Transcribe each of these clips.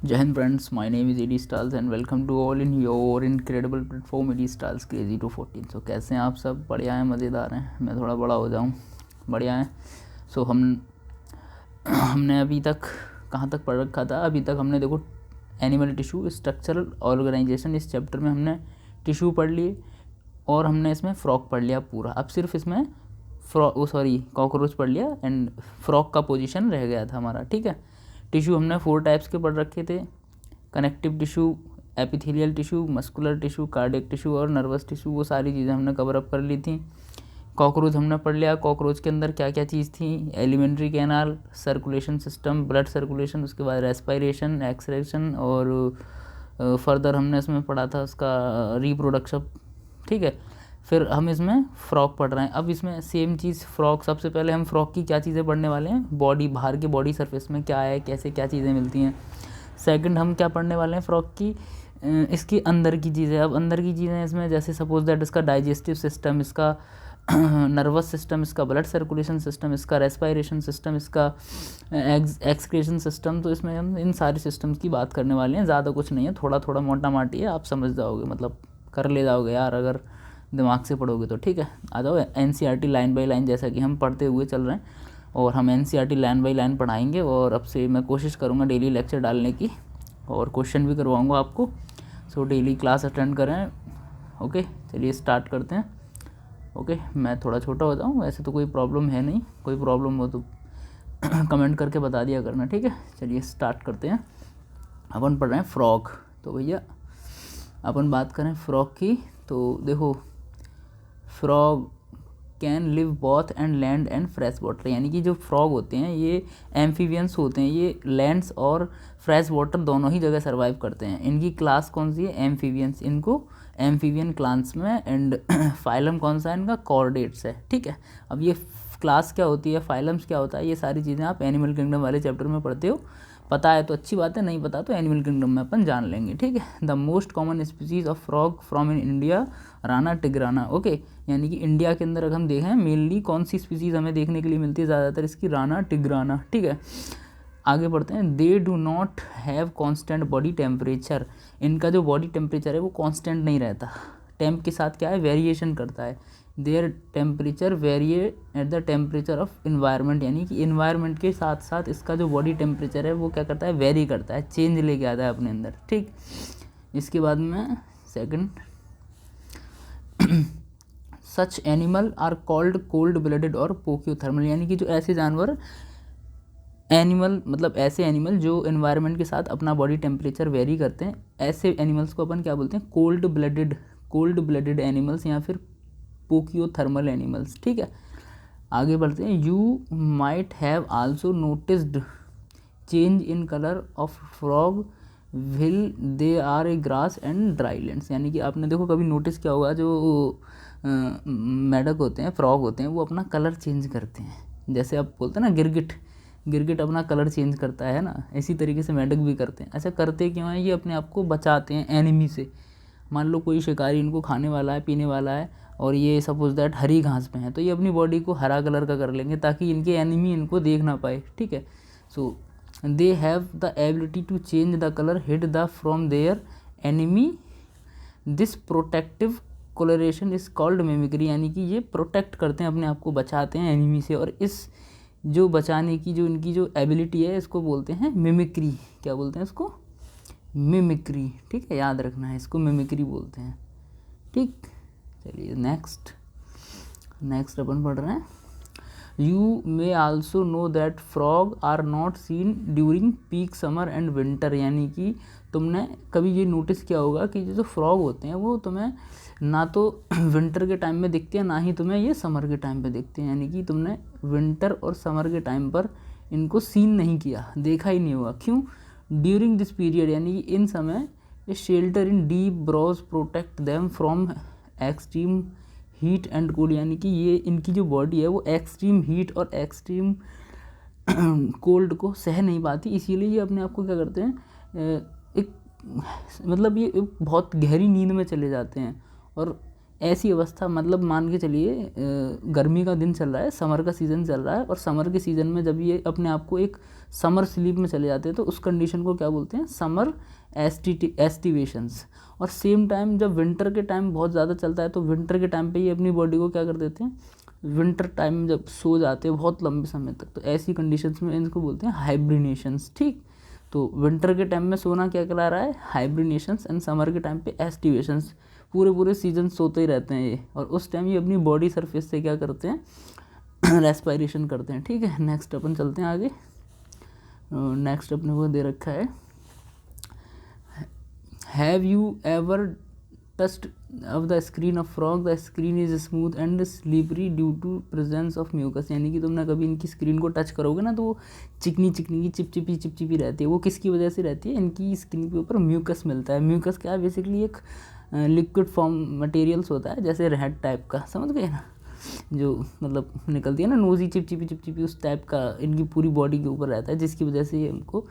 जय हिंद friends, my name is AD stars and welcome to all in your incredible platform AD stars crazy to 14। सो कैसे हैं आप सब? बढ़िया हैं, मज़ेदार हैं। मैं थोड़ा बड़ा हो जाऊं, बढ़िया हैं। सो हमने अभी तक कहाँ तक पढ़ रखा था? अभी तक हमने देखो एनिमल टिश्यू स्ट्रक्चरल ऑर्गेनाइजेशन, इस चैप्टर में हमने टिश्यू पढ़ लिए और हमने इसमें फ्रॉक पढ़ लिया पूरा। अब सिर्फ इसमें कॉकरोच पढ़ लिया एंड फ्रॉक का पोजीशन रह गया था हमारा। ठीक है, टिश्यू हमने 4 टाइप्स के पढ़ रखे थे: connective tissue, epithelial tissue, muscular tissue, cardiac tissue और नर्वस टिश्यू। वो सारी चीज़ें हमने कवर अप कर ली थी। कॉकरोच हमने पढ़ लिया, कॉकरोच के अंदर क्या क्या चीज़ थी: alimentary canal, circulation system, blood circulation, उसके बाद रेस्पायरेशन, एक्सक्रेशन और फर्दर हमने इसमें पढ़ा था उसका रिप्रोडक्शन। ठीक है, फिर हम इसमें फ्रॉक पढ़ रहे हैं। अब इसमें सेम चीज़ फ्रॉक, सबसे पहले हम फ्रॉक की क्या चीज़ें पढ़ने वाले हैं: बॉडी, बाहर के बॉडी सरफेस में क्या है, कैसे क्या चीज़ें मिलती हैं। सेकंड हम क्या पढ़ने वाले हैं फ्रॉक की, इसकी अंदर की चीज़ें। अब अंदर की चीज़ें इसमें जैसे सपोज दैट इसका डाइजेस्टिव सिस्टम, इसका नर्वस सिस्टम, इसका ब्लड सर्कुलेशन सिस्टम, इसका रेस्पायरेशन सिस्टम, इसका एक्सक्रेशन सिस्टम। तो इसमें हम इन सारे सिस्टम्स की बात करने वाले हैं। ज़्यादा कुछ नहीं है, थोड़ा थोड़ा मोटा माटी है, आप समझ जाओगे, मतलब कर ले जाओगे यार अगर दिमाग से पढ़ोगे तो। ठीक है, आ जाओ। एनसीईआरटी लाइन बाय लाइन जैसा कि हम पढ़ते हुए चल रहे हैं और हम एनसीईआरटी लाइन बाय लाइन पढ़ाएंगे और अब से मैं कोशिश करूँगा डेली लेक्चर डालने की और क्वेश्चन भी करवाऊँगा आपको। सो डेली क्लास अटेंड करें। ओके, चलिए स्टार्ट करते हैं। ओके, मैं थोड़ा छोटा हो जाऊँ, वैसे तो कोई प्रॉब्लम है नहीं। कोई प्रॉब्लम हो तो कमेंट करके बता दिया करना। ठीक है, चलिए स्टार्ट करते हैं। अपन पढ़ रहे हैं फ्रॉग। तो भैया अपन बात करें फ्रॉग की, तो देखो frog can live both and land and fresh water. यानी कि जो फ्रॉग होते हैं ये एम्फीबियंस होते हैं, ये लैंड्स और फ्रेश वाटर दोनों ही जगह सर्वाइव करते हैं। इनकी क्लास कौन सी है? एम्फीबियंस, इनको एम्फीबियन क्लास में। एंड फाइलम कौन सा है इनका? कॉर्डेट्स है। ठीक है, अब ये क्लास क्या होती है, फाइलम्स क्या होता है, ये सारी चीज़ें आप एनिमल किंगडम वाले चैप्टर में पढ़ते हो। पता है तो अच्छी बात है, नहीं पता तो एनिमल किंगडम में अपन जान लेंगे। ठीक है, the most common species of frog from in India, Rana tigrina. Okay, यानी कि इंडिया के अंदर अगर हम देखें मेनली कौन सी स्पीसीज़ हमें देखने के लिए मिलती है ज़्यादातर, इसकी राना टिग्राना। ठीक है, आगे बढ़ते हैं। They do not have constant body temperature. इनका जो बॉडी टेम्परेचर है वो कॉन्स्टेंट नहीं रहता, टेम्प के साथ क्या है, वेरिएशन करता है। Their temperature vary at the temperature of environment. यानी कि इन्वायरमेंट के साथ साथ इसका जो बॉडी टेम्परेचर है वो क्या करता है, वेरी करता है, चेंज लेके आता है अपने अंदर। ठीक, इसके बाद में second, such animal are called cold blooded और पोक्योथर्मल। यानी कि जो ऐसे जानवर, एनिमल मतलब ऐसे एनिमल जो एनवायरनमेंट के साथ अपना बॉडी टेम्परेचर वेरी करते हैं, ऐसे एनिमल्स को अपन क्या बोलते हैं? कोल्ड ब्लडेड एनिमल्स या फिर पोक्योथर्मल एनिमल्स। ठीक है, आगे बढ़ते हैं। You might have also noticed change in colour of frog while they are a grass and drylands. यानी कि आपने देखो कभी नोटिस किया होगा, जो मेढक होते हैं, फ्रॉग होते हैं, वो अपना कलर चेंज करते हैं। जैसे आप बोलते हैं ना गिरगिट अपना कलर चेंज करता है ना, इसी तरीके से मेढक भी करते हैं। ऐसा करते क्यों हैं? ये अपने आप को बचाते हैं एनिमी से। मान लो कोई शिकारी इनको खाने वाला है, पीने वाला है, और ये सपोज दैट हरी घास पे हैं, तो ये अपनी बॉडी को हरा कलर का कर लेंगे ताकि इनके एनिमी इनको देख ना पाए। ठीक है, so they have the ability to change the colour hide the from their enemy. This protective coloration is called mimicry. यानी कि ये प्रोटेक्ट करते हैं अपने आप को, बचाते हैं एनिमी से, और इस जो बचाने की जो इनकी जो एबिलिटी है इसको बोलते हैं मिमिक्री। क्या बोलते हैं इसको? मिमिक्री। ठीक है, याद रखना है, इसको मिमिक्री बोलते हैं। ठीक, चलिए नेक्स्ट अपन पढ़ रहे हैं। You may also know that frog are not seen during peak summer and winter. यानी कि तुमने कभी ये नोटिस किया होगा कि जो फ्रॉग होते हैं वो तुम्हें ना तो विंटर के टाइम में दिखते हैं, ना ही तुम्हें ये समर के टाइम पे दिखते हैं। यानी कि तुमने विंटर और समर के टाइम पर इनको सीन नहीं किया, देखा ही नहीं हुआ। क्यों? ड्यूरिंग दिस पीरियड, यानी कि इन समय shelter in deep burrows protect them from extreme heat and cold. यानी कि ये इनकी जो बॉडी है वो एक्सट्रीम हीट और एक्सट्रीम कोल्ड को सह नहीं पाती, इसीलिए ये अपने आप को क्या करते हैं, एक मतलब ये बहुत गहरी नींद में चले जाते हैं और ऐसी अवस्था, मतलब मान के चलिए गर्मी का दिन चल रहा है, समर का सीज़न चल रहा है, और समर के सीज़न में जब ये अपने आप को एक समर स्लीप में चले जाते हैं तो उस कंडीशन को क्या बोलते हैं, समर एस्टिवेशंस। और सेम टाइम जब विंटर के टाइम बहुत ज़्यादा चलता है तो विंटर के टाइम पे ये अपनी बॉडी को क्या कर देते हैं, विंटर टाइम में जब सो जाते हैं बहुत लंबे समय तक, तो ऐसी कंडीशंस में इनको बोलते हैं हाइब्रिनेशंस। ठीक, तो विंटर के टाइम में सोना क्या करा रहा है, हाइब्रिनेशंस, एंड समर के टाइम पे एस्टिवेशंस। पूरे सीजन सोते ही रहते हैं ये, और उस टाइम ये अपनी बॉडी सरफेस से क्या करते हैं, रेस्पायरेशन करते हैं। ठीक है, नेक्स्ट अपन चलते हैं आगे। नेक्स्ट अपने को दे रखा है, have you ever touched of the screen of frog, the screen is smooth and slippery due to presence of mucus। यानी कि तुमने कभी इनकी स्क्रीन को टच करोगे ना तो वो चिकनी की चिपचिपी रहती है। वो किसकी वजह से रहती है, इनकी स्किन के ऊपर म्यूकस मिलता है। म्यूकस क्या है, बेसिकली एक लिक्विड फॉर्म मटेरियल्स होता है, जैसे रेड टाइप का, समझ गए ना, जो मतलब निकलती है ना नोजी चिपचिपी, उस टाइप का इनकी पूरी बॉडी के ऊपर रहता है, जिसकी वजह से ये हमको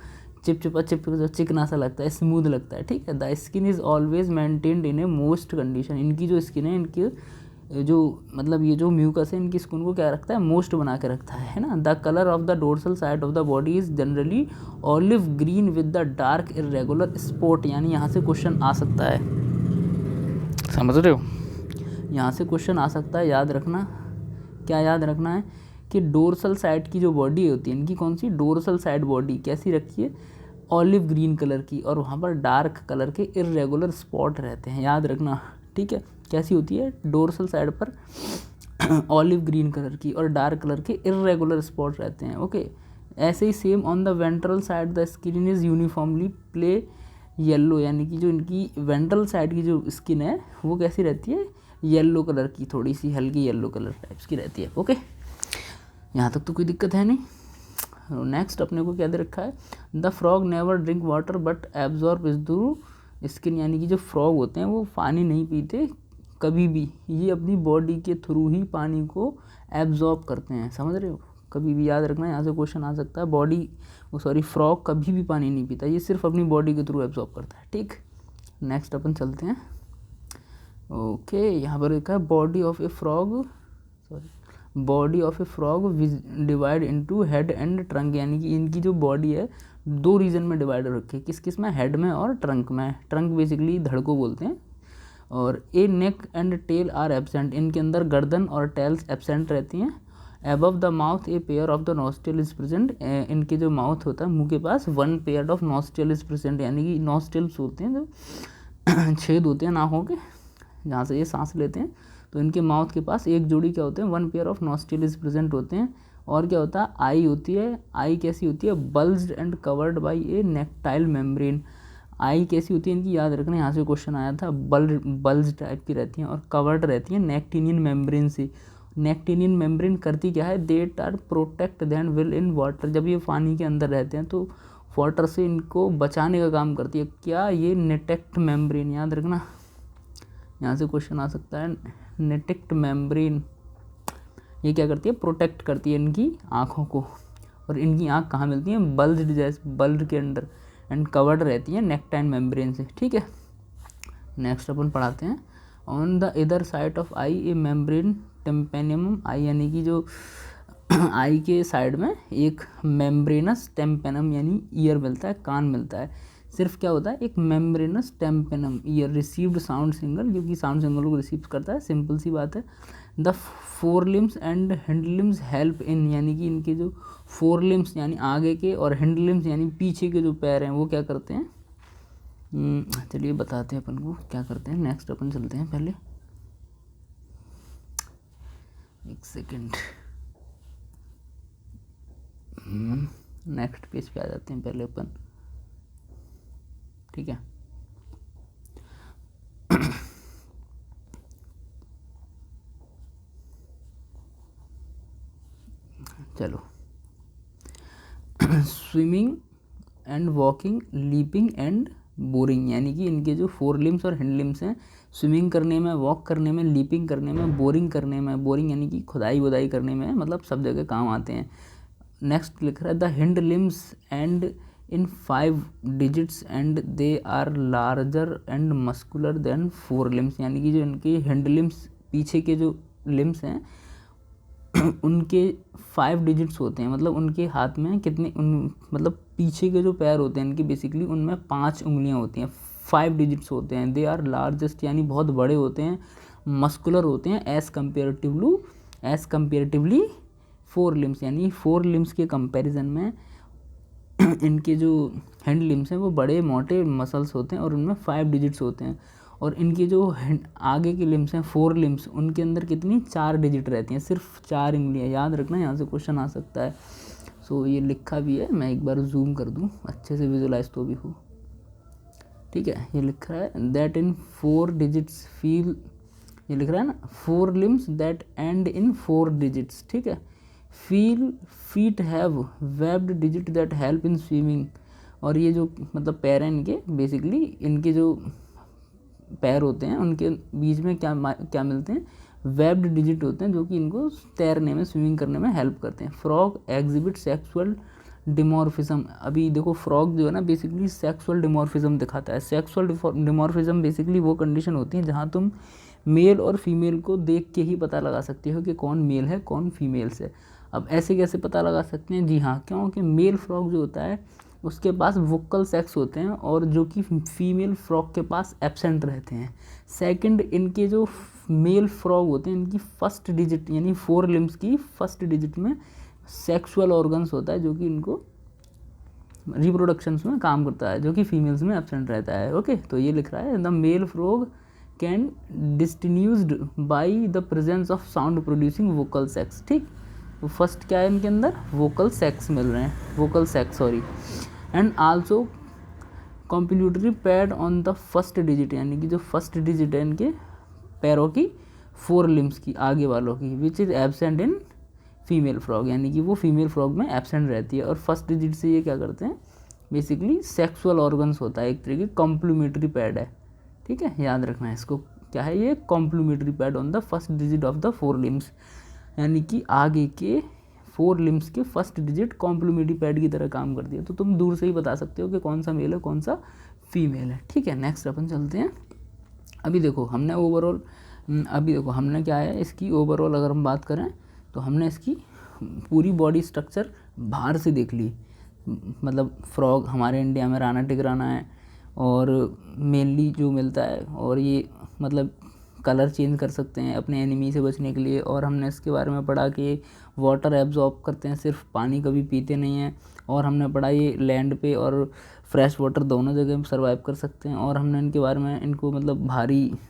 चिपचिपा चिकना सा लगता है, स्मूथ लगता है। ठीक है, the skin is always maintained in a most condition. इनकी जो स्किन है, इनकी जो मतलब ये जो म्यूकस है, इनकी स्किन को क्या रखता है, मोस्ट बना के रखता है ना। The colour of the dorsal side of the body is generally olive green with the dark irregular spot. यानी यहाँ से क्वेश्चन आ सकता है, समझ रहे हो, यहाँ से क्वेश्चन आ सकता है। याद रखना, क्या याद रखना है कि डोर्सल साइड की जो बॉडी होती है इनकी, कौन सी, डोर्सल साइड बॉडी कैसी रखी है, ऑलिव ग्रीन कलर की, और वहाँ पर डार्क कलर के इरेगुलर स्पॉट रहते हैं, याद रखना। ठीक है, कैसी होती है, डोर्सल साइड पर ऑलिव ग्रीन कलर की और डार्क कलर के इरेगुलर स्पॉट रहते हैं। ओके, ऐसे ही same on the ventral side the skin is uniformly pale yellow. यानी कि जो इनकी वेंट्रल साइड की जो स्किन है वो कैसी रहती है, येलो कलर की, थोड़ी सी हल्की येलो कलर टाइप्स की रहती है। ओके, यहाँ तक तो कोई दिक्कत है नहीं। नेक्स्ट अपने को क्या दे रखा है, the frog never drink water but absorb is through skin. यानी कि जो फ्रॉग होते हैं वो पानी नहीं पीते कभी भी, ये अपनी बॉडी के थ्रू ही पानी को एब्जॉर्ब करते हैं, समझ रहे हो, कभी भी याद रखना, यहाँ से क्वेश्चन आ सकता है। फ्रॉग कभी भी पानी नहीं पीता, ये सिर्फ अपनी बॉडी के थ्रू एब्जॉर्ब करता है। ठीक, नेक्स्ट अपन चलते हैं। ओके, यहाँ पर लिखा है body of A frog divide into head and trunk. यानी कि इनकी जो बॉडी है दो रीजन में डिवाइड रखी है, किस में, हेड में और ट्रंक में। ट्रंक बेसिकली धड़ को बोलते हैं। और a neck and tail are absent. इनके अंदर गर्दन और टेल्स एब्सेंट रहती हैं। Above the mouth a pair of the nostril is present. इनके जो माउथ होता है, मुंह के पास, one pair of nostril is present. यानी कि नॉस्ट्रिल्स होते हैं जो छेद होते हैं नाकों के, जहाँ से ये सांस लेते हैं, तो इनके माउथ के पास एक जोड़ी क्या होते हैं, one pair of nostril is present होते हैं। और क्या होता है, आई होती है। आई कैसी होती है, bulged and covered by a nictitating membrane. Eye कैसी होती है इनकी, याद रखना, यहाँ से क्वेश्चन आया था, बल्ज टाइप की रहती हैं और कवर्ड रहती हैं नेक्टिनियन मेम्ब्रेन से। नेक्टिनियन मेम्ब्रेन करती क्या है, that are protect then will in water. जब ये पानी के अंदर रहते हैं तो वाटर से इनको बचाने का काम करती है। क्या, ये नेटेक्ट मेम्ब्रेन, याद रखना, यहाँ से क्वेश्चन आ सकता है। नेटेक्ट मेम्ब्रेन ये क्या करती है, प्रोटेक्ट करती है इनकी आँखों को। और इनकी आँख कहाँ मिलती है, बल्ज, जैसे बल्ज के अंदर, एंड कवर्ड रहती है नेक्टाइन मेम्ब्रेन से। ठीक है, नेक्स्ट अपन पढ़ाते हैं। On the either side of eye a membrane tympanum. Eye यानी कि जो आई के साइड में एक मेम्ब्रेनस टेम्पेनम यानी ईयर मिलता है, कान मिलता है। सिर्फ क्या होता है, एक membranous tympanum ear received sound signal, जो कि साउंड सिंगल को रिसीव करता है, सिंपल सी बात है। The four limbs and hand limbs help in. यानी कि इनके जो फोर लिम्स यानी आगे के और हैंड लिम्स यानी पीछे के जो पैर हैं वो क्या करते हैं, चलिए बताते हैं अपन को क्या करते हैं। नेक्स्ट अपन चलते हैं, पहले एक सेकेंड, नेक्स्ट पेज पे आ जाते हैं पहले अपन। ठीक है, चलो। Swimming and walking, leaping and boring. यानी कि इनके जो फोर लिम्स और हैंड लिम्स हैं, स्विमिंग करने में, वॉक करने में, लीपिंग करने में, बोरिंग करने में, बोरिंग यानी कि खुदाई वुदाई करने में, मतलब सब जगह काम आते हैं। नेक्स्ट लिख रहा है the hand limbs and in 5 digits and they are larger and muscular than 4 limbs, यानी कि जो इनके हैंड लिम्स पीछे के जो लिम्स हैं उनके 5 डिजिट्स होते हैं, मतलब उनके हाथ में कितने मतलब पीछे के जो पैर होते हैं इनके बेसिकली उनमें 5 उंगलियां होती हैं, 5 डिजिट्स होते हैं। दे आर लार्जेस्ट यानी बहुत बड़े होते हैं, मस्कुलर होते हैं एज कंपेरेटिवली 4 लिम्स, यानी 4 लिम्स के कंपैरिजन में इनके जो हैंड लिम्स हैं वो बड़े मोटे मसल्स होते हैं और उनमें 5 डिजिट्स होते हैं। और इनके जो आगे के लिम्स हैं 4 लिम्स उनके अंदर कितनी 4 डिजिट रहती हैं, सिर्फ 4 उंगलियाँ, याद रखना, यहाँ से क्वेश्चन आ सकता है। सो ये लिखा भी है, मैं एक बार जूम कर दूँ अच्छे से विजुलाइज तो भी हो, ठीक है। ये लिखा है दैट इन 4 डिजिट्स फील, ये लिख रहा है ना 4 limbs that and in 4 digits, ठीक है। Feet have webbed digit that help in swimming, और ये जो मतलब पैर हैं इनके बेसिकली इनके जो पैर होते हैं उनके बीच में क्या मिलते हैं, वेब्ड डिजिट होते हैं जो कि इनको तैरने में स्विमिंग करने में हेल्प करते हैं। फ्रॉग एग्जिबिट सेक्सुअल डिमॉर्फिज्म, अभी देखो फ्रॉग जो है ना बेसिकली सेक्सुअल डिमॉर्फिज्म दिखाता है। सेक्सुअल डिमॉर्फिज्म बेसिकली वो कंडीशन होती है जहाँ तुम मेल और फीमेल को देख के ही पता लगा सकते हो कि कौन मेल है कौन फीमेल्स है। अब ऐसे कैसे पता लगा सकते हैं, जी हाँ, क्योंकि मेल फ्रॉग जो होता है उसके पास वोकल सेक्स होते हैं और जो कि फीमेल फ्रॉग के पास एब्सेंट रहते हैं। सेकंड, इनके जो मेल फ्रॉग होते हैं इनकी फर्स्ट डिजिट यानी 4 लिम्स की फर्स्ट डिजिट में सेक्सुअल ऑर्गन्स होता है जो कि इनको रिप्रोडक्शंस में काम करता है, जो कि फीमेल्स में एब्सेंट रहता है। ओके, तो ये लिख रहा है the male frog can distinguished by the presence of sound producing vocal sacs, ठीक। तो फर्स्ट क्या है इनके अंदर, वोकल सेक्स मिल रहे हैं, vocal sacs sorry, and also copulatory pad on the first digit, यानी कि जो फर्स्ट डिजिट है इनके पैरों की 4 लिम्स की आगे वालों की, which is absent in female frog, यानी कि वो फीमेल फ्रॉग में एब्सेंट रहती है। और फर्स्ट डिजिट से ये क्या करते हैं, बेसिकली सेक्सुअल ऑर्गन्स होता है, एक तरीके कॉम्प्लीमेंट्री पैड है, ठीक है, याद रखना है इसको, क्या है ये, complementary pad on the first digit of the 4 limbs, यानी कि आगे के 4 लिम्स के फर्स्ट डिजिट कॉम्प्लीमेंट्री पैड की तरह काम करती है। तो तुम दूर से ही बता सकते हो कि कौन सा मेल है कौन सा फीमेल है, ठीक है। नेक्स्ट अपन चलते हैं। अभी देखो हमने ओवरऑल, अभी देखो हमने क्या है इसकी ओवरऑल अगर हम बात करें तो हमने इसकी पूरी बॉडी स्ट्रक्चर बाहर से देख ली, मतलब फ्रॉग हमारे इंडिया में राना टिग्राना है और मेनली जो मिलता है, और ये मतलब कलर चेंज कर सकते हैं अपने एनिमी से बचने के लिए। और हमने इसके बारे में पढ़ा कि वाटर एब्जॉर्ब करते हैं, सिर्फ पानी कभी पीते नहीं हैं। और हमने पढ़ा ये लैंड पे और फ्रेश वाटर दोनों जगह सर्वाइव कर सकते हैं। और हमने इनके बारे में इनको मतलब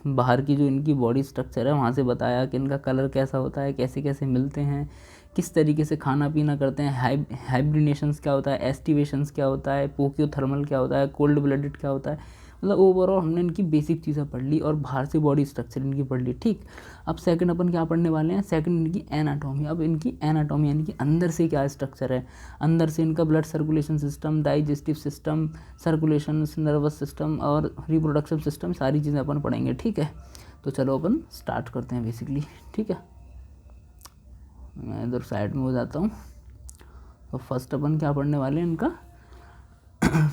बाहर की जो इनकी बॉडी स्ट्रक्चर है वहाँ से बताया कि इनका कलर कैसा होता है, कैसे कैसे मिलते हैं, किस तरीके से खाना पीना करते हैं, हाइब्रिनेशंस क्या होता है, एस्टिवेशंस क्या होता है, पोकियोथर्मल क्या होता है, कोल्ड ब्लडेड क्या होता है। मतलब ओवरऑल हमने इनकी बेसिक चीज़ें पढ़ ली और बाहर से बॉडी स्ट्रक्चर इनकी पढ़ ली, ठीक। अब सेकंड अपन क्या पढ़ने वाले हैं, सेकंड इनकी एनाटॉमी। अब इनकी एनाटॉमी यानी कि अंदर से क्या स्ट्रक्चर है, अंदर से इनका blood circulation system, digestive system, circulation, nervous system और रिप्रोडक्शन सिस्टम, सारी चीज़ें अपन पढ़ेंगे, ठीक है। तो चलो अपन स्टार्ट करते हैं बेसिकली, ठीक है। मैं इधर साइड में हो जाता हूँ। तो फर्स्ट अपन क्या पढ़ने वाले हैं इनका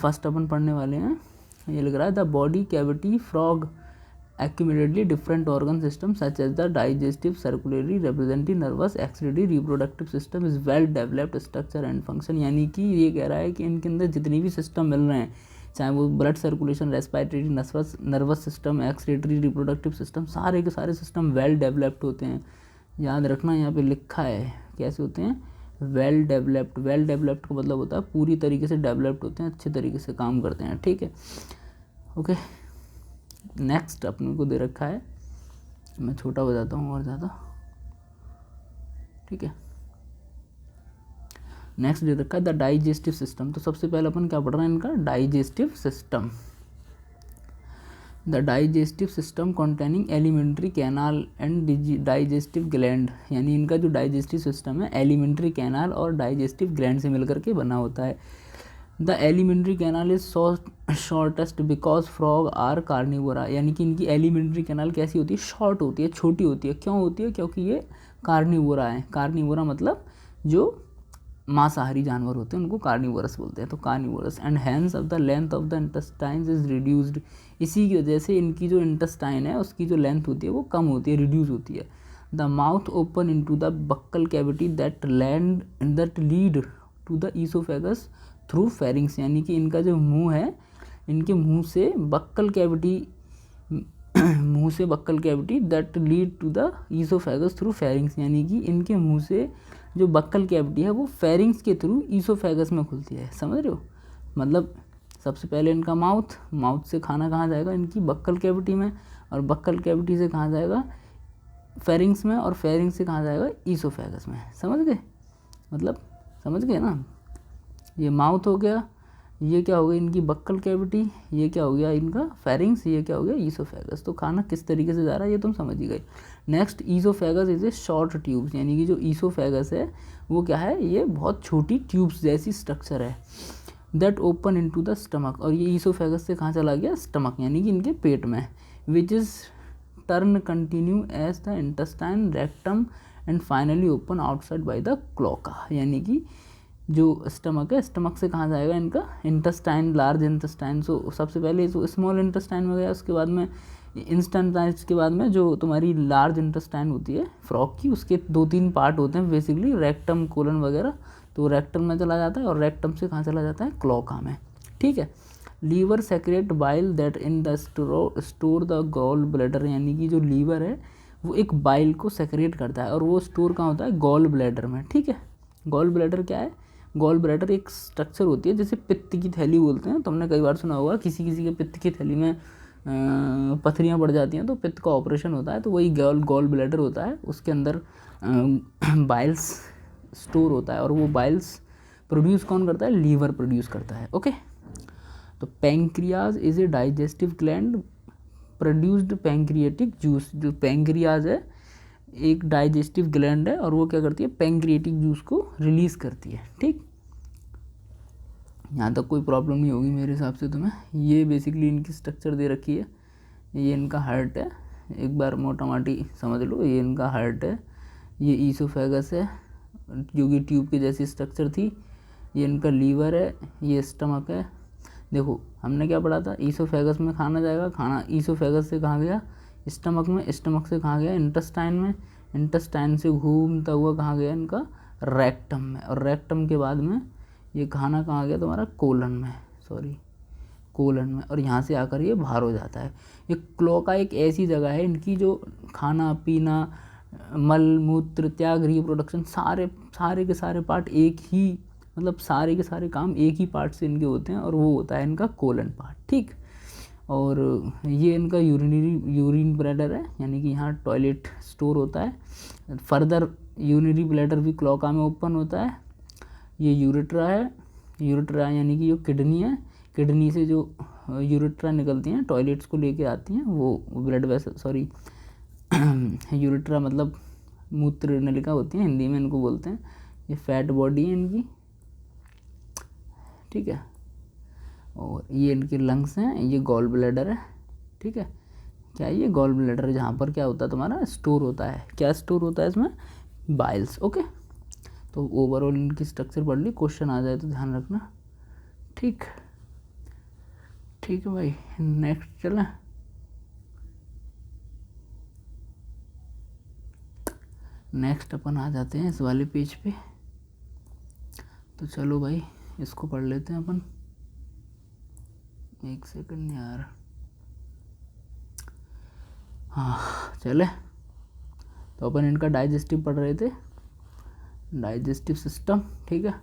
फर्स्ट अपन पढ़ने वाले हैं, ये लग रहा है the body cavity frog accumulatedly different organ systems such as the digestive, circulatory, representative, nervous, excretory, reproductive system is well developed structure and function, यानी कि ये कह रहा है कि इनके अंदर जितनी भी सिस्टम मिल रहे हैं, चाहे वो blood circulation, respiratory, nervous system, excretory, reproductive system, सारे के सारे सिस्टम वेल डेवलप्ड होते हैं। याद रखना यहाँ पे लिखा है कैसे होते हैं, वेल डेवलप्ड। वेल डेवलप्ड का मतलब होता है पूरी तरीके से डेवलप्ड होते हैं, अच्छे तरीके से काम करते हैं, ठीक है। ओके, नेक्स्ट अपने को दे रखा है, मैं छोटा हो जाता हूँ और ज़्यादा, ठीक है। नेक्स्ट दे रखा है द डाइजेस्टिव सिस्टम। तो सबसे पहले अपन क्या पढ़ रहे हैं, इनका digestive system. The digestive system containing alimentary canal and digestive gland, यानी इनका जो डाइजेस्टिव सिस्टम है एलिमेंट्री कैनाल और डाइजेस्टिव ग्लैंड से मिलकर के बना होता है। The alimentary canal is shortest because frog are carnivora, यानी कि इनकी एलिमेंट्री कैनाल कैसी होती है, शॉर्ट होती है, छोटी होती है। क्यों होती है, क्योंकि ये कार्निवोरा है। कार्निवोरा मतलब जो मांसाहारी जानवर होते हैं उनको कार्निवोरस बोलते हैं। तो carnivorous and hence of the length of the intestines is reduced, इसी की वजह से इनकी जो इंटेस्टाइन है उसकी जो लेंथ होती है वो कम होती है, रिड्यूस होती है। The mouth open into the buccal cavity that lead to the oesophagus through pharynx, यानी कि इनका जो मुंह है, इनके मुंह से buccal cavity that lead to the oesophagus through pharynx, यानी कि इनके मुंह से जो बक्कल कैविटी है वो फेरिंग्स के थ्रू ईसोफेगस में खुलती है। समझ रहे हो, मतलब सबसे पहले इनका माउथ से खाना कहाँ जाएगा, इनकी बक्कल कैविटी में, और बक्कल कैविटी से कहाँ जाएगा, फेरिंग्स में, और फेरिंग्स से कहाँ जाएगा, ईसोफेगस में। समझ गए, मतलब समझ गए ना। ये माउथ हो गया, ये क्या हो गया इनकी बक्कल कैविटी, ये क्या हो गया इनका फेरिंग्स, ये क्या हो गया ईसोफेगस। तो खाना किस तरीके से जा रहा है ये तुम समझ ही गए। Next, oesophagus is a short tubes, यानी कि जो ईसोफेगस है वो क्या है, ये बहुत छोटी ट्यूब्स जैसी स्ट्रक्चर है। That open into the stomach, और ये ईसोफेगस से कहाँ चला गया, स्टमक, यानी कि इनके पेट में। Which is turn continue as the intestine, rectum and finally open outside by the cloaca, यानी कि जो स्टमक है, स्टमक से कहाँ जाएगा इनका इंटेस्टाइन, लार्ज इंटेस्टाइन। सो सबसे पहले जो स्मॉल इंटेस्टाइन में गया, उसके बाद में इंटेस्टाइन के बाद में जो तुम्हारी लार्ज इंटेस्टाइन होती है फ्रॉग की, उसके 2-3 पार्ट होते हैं बेसिकली, रेक्टम, कोलन वगैरह। तो रेक्टम में चला जाता है, और रेक्टम से कहाँ चला जाता है, क्लोका में। ठीक है। Liver secrete bile that in the store the gall bladder, यानी कि जो लीवर है वो एक बाइल को सेक्रेट करता है, और वो स्टोर कहाँ होता है, गॉल ब्लैडर में। ठीक है। गॉल ब्लैडर क्या है, गॉल ब्लैडर एक स्ट्रक्चर होती है जैसे पित्त की थैली बोलते हैं, तुमने कई बार सुना होगा, किसी किसी के पित्त की थैली में पथरियाँ बढ़ जाती हैं तो पित्त का ऑपरेशन होता है, तो वही गॉल ब्लैडर होता है। उसके अंदर बाइल्स स्टोर होता है, और वो बाइल्स प्रोड्यूस कौन करता है, लीवर प्रोड्यूस करता है। ओके। तो pancreas is a digestive gland produced pancreatic juice, जो पैंक्रियाज है एक डाइजेस्टिव ग्लैंड है, और वो क्या करती है, पैंक्रियाटिक जूस को रिलीज़ करती है। ठीक, यहाँ तक कोई प्रॉब्लम नहीं होगी मेरे हिसाब से तुम्हें। ये बेसिकली इनकी स्ट्रक्चर दे रखी है, ये इनका हार्ट है, एक बार मोटा माटी समझ लो, ये इनका हार्ट है, ये ईसोफेगस है जो कि ट्यूब की जैसी स्ट्रक्चर थी, ये इनका लीवर है, ये स्टमक है। देखो हमने क्या पढ़ा था, ईसोफेगस में खाना जाएगा, खाना ईसोफेगस से कहाँ गया, स्टमक में, स्टमक से कहाँ गया, इंटेस्टाइन में, इंटेस्टाइन से घूमता हुआ कहाँ गया इनका, रेक्टम में, और रेक्टम के बाद में ये खाना कहाँ गया तुम्हारा, कोलन में, कोलन में, और यहाँ से आकर ये बाहर हो जाता है। ये क्लोका एक ऐसी जगह है, इनकी जो खाना पीना, मल मूत्र त्याग, रिप्रोडक्शन, सारे के सारे पार्ट एक ही, मतलब सारे के सारे काम एक ही पार्ट से इनके होते हैं, और वो होता है इनका कोलन पार्ट। ठीक, और ये इनका यूरिन ब्लैडर है, यानी कि यहाँ टॉयलेट स्टोर होता है। फर्दर यूरिनरी ब्लैडर भी क्लोका में ओपन होता है। ये यूरेट्रा है, यूरेट्रा यानी कि जो किडनी है, किडनी से जो यूरेट्रा निकलती हैं टॉयलेट्स को लेके आती हैं, वो ब्लड वेसल, यूरेट्रा मतलब मूत्र नलिका होती है, हिंदी में इनको बोलते हैं। ये फैट बॉडी है इनकी, ठीक है, और ये इनके लंग्स हैं, ये गॉल ब्लैडर है। ठीक है, क्या ये गॉल ब्लैडर है, जहाँ पर क्या होता है तुम्हारा, स्टोर होता है, क्या स्टोर होता है इसमें, बाइल्स। ओके, तो ओवरऑल इनकी स्ट्रक्चर पढ़ ली, क्वेश्चन आ जाए तो ध्यान रखना। ठीक है भाई, नेक्स्ट चला। नेक्स्ट अपन आ जाते हैं इस वाले पेज पे। तो चलो भाई इसको पढ़ लेते हैं अपन, एक सेकंड यार, हाँ चले। तो अपन इनका डाइजेस्टिव पढ़ रहे थे, डाइजेस्टिव सिस्टम। ठीक है,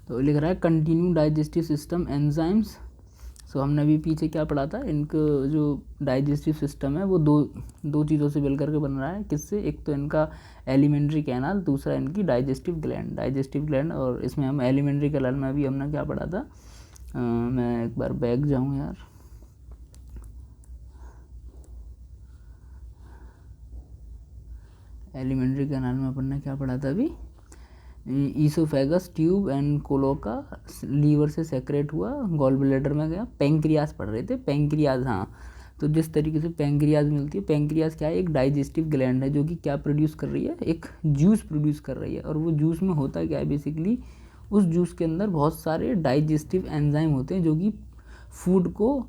तो लिख रहा है कंटिन्यू डाइजेस्टिव सिस्टम एंजाइम्स। सो हमने अभी पीछे क्या पढ़ा था, इनका जो डाइजेस्टिव सिस्टम है वो दो चीज़ों से मिल करके बन रहा है। किससे, एक तो इनका एलिमेंट्री कैनाल, दूसरा इनकी डाइजेस्टिव ग्लैंड। और इसमें हम एलिमेंट्री कैनाल में अभी हमने क्या पढ़ा था, मैं एक बार बैक जाऊँ यार, एलिमेंट्री कैनाल में अपन ने क्या पढ़ा था अभी, ईसोफेगस ट्यूब एंड कोलोका, लीवर से सेक्रेट हुआ, गॉल ब्लैडर में गया, पैंक्रियाज पढ़ रहे थे, पैंक्रियाज। हाँ, तो जिस तरीके से पैंक्रियाज मिलती है, पैंक्रियाज क्या है, एक डाइजेस्टिव ग्लैंड है जो कि क्या प्रोड्यूस कर रही है, एक जूस प्रोड्यूस कर रही है। और वो जूस में होता क्या है, बेसिकली उस जूस के अंदर बहुत सारे डाइजेस्टिव एंजाइम होते हैं जो कि फूड को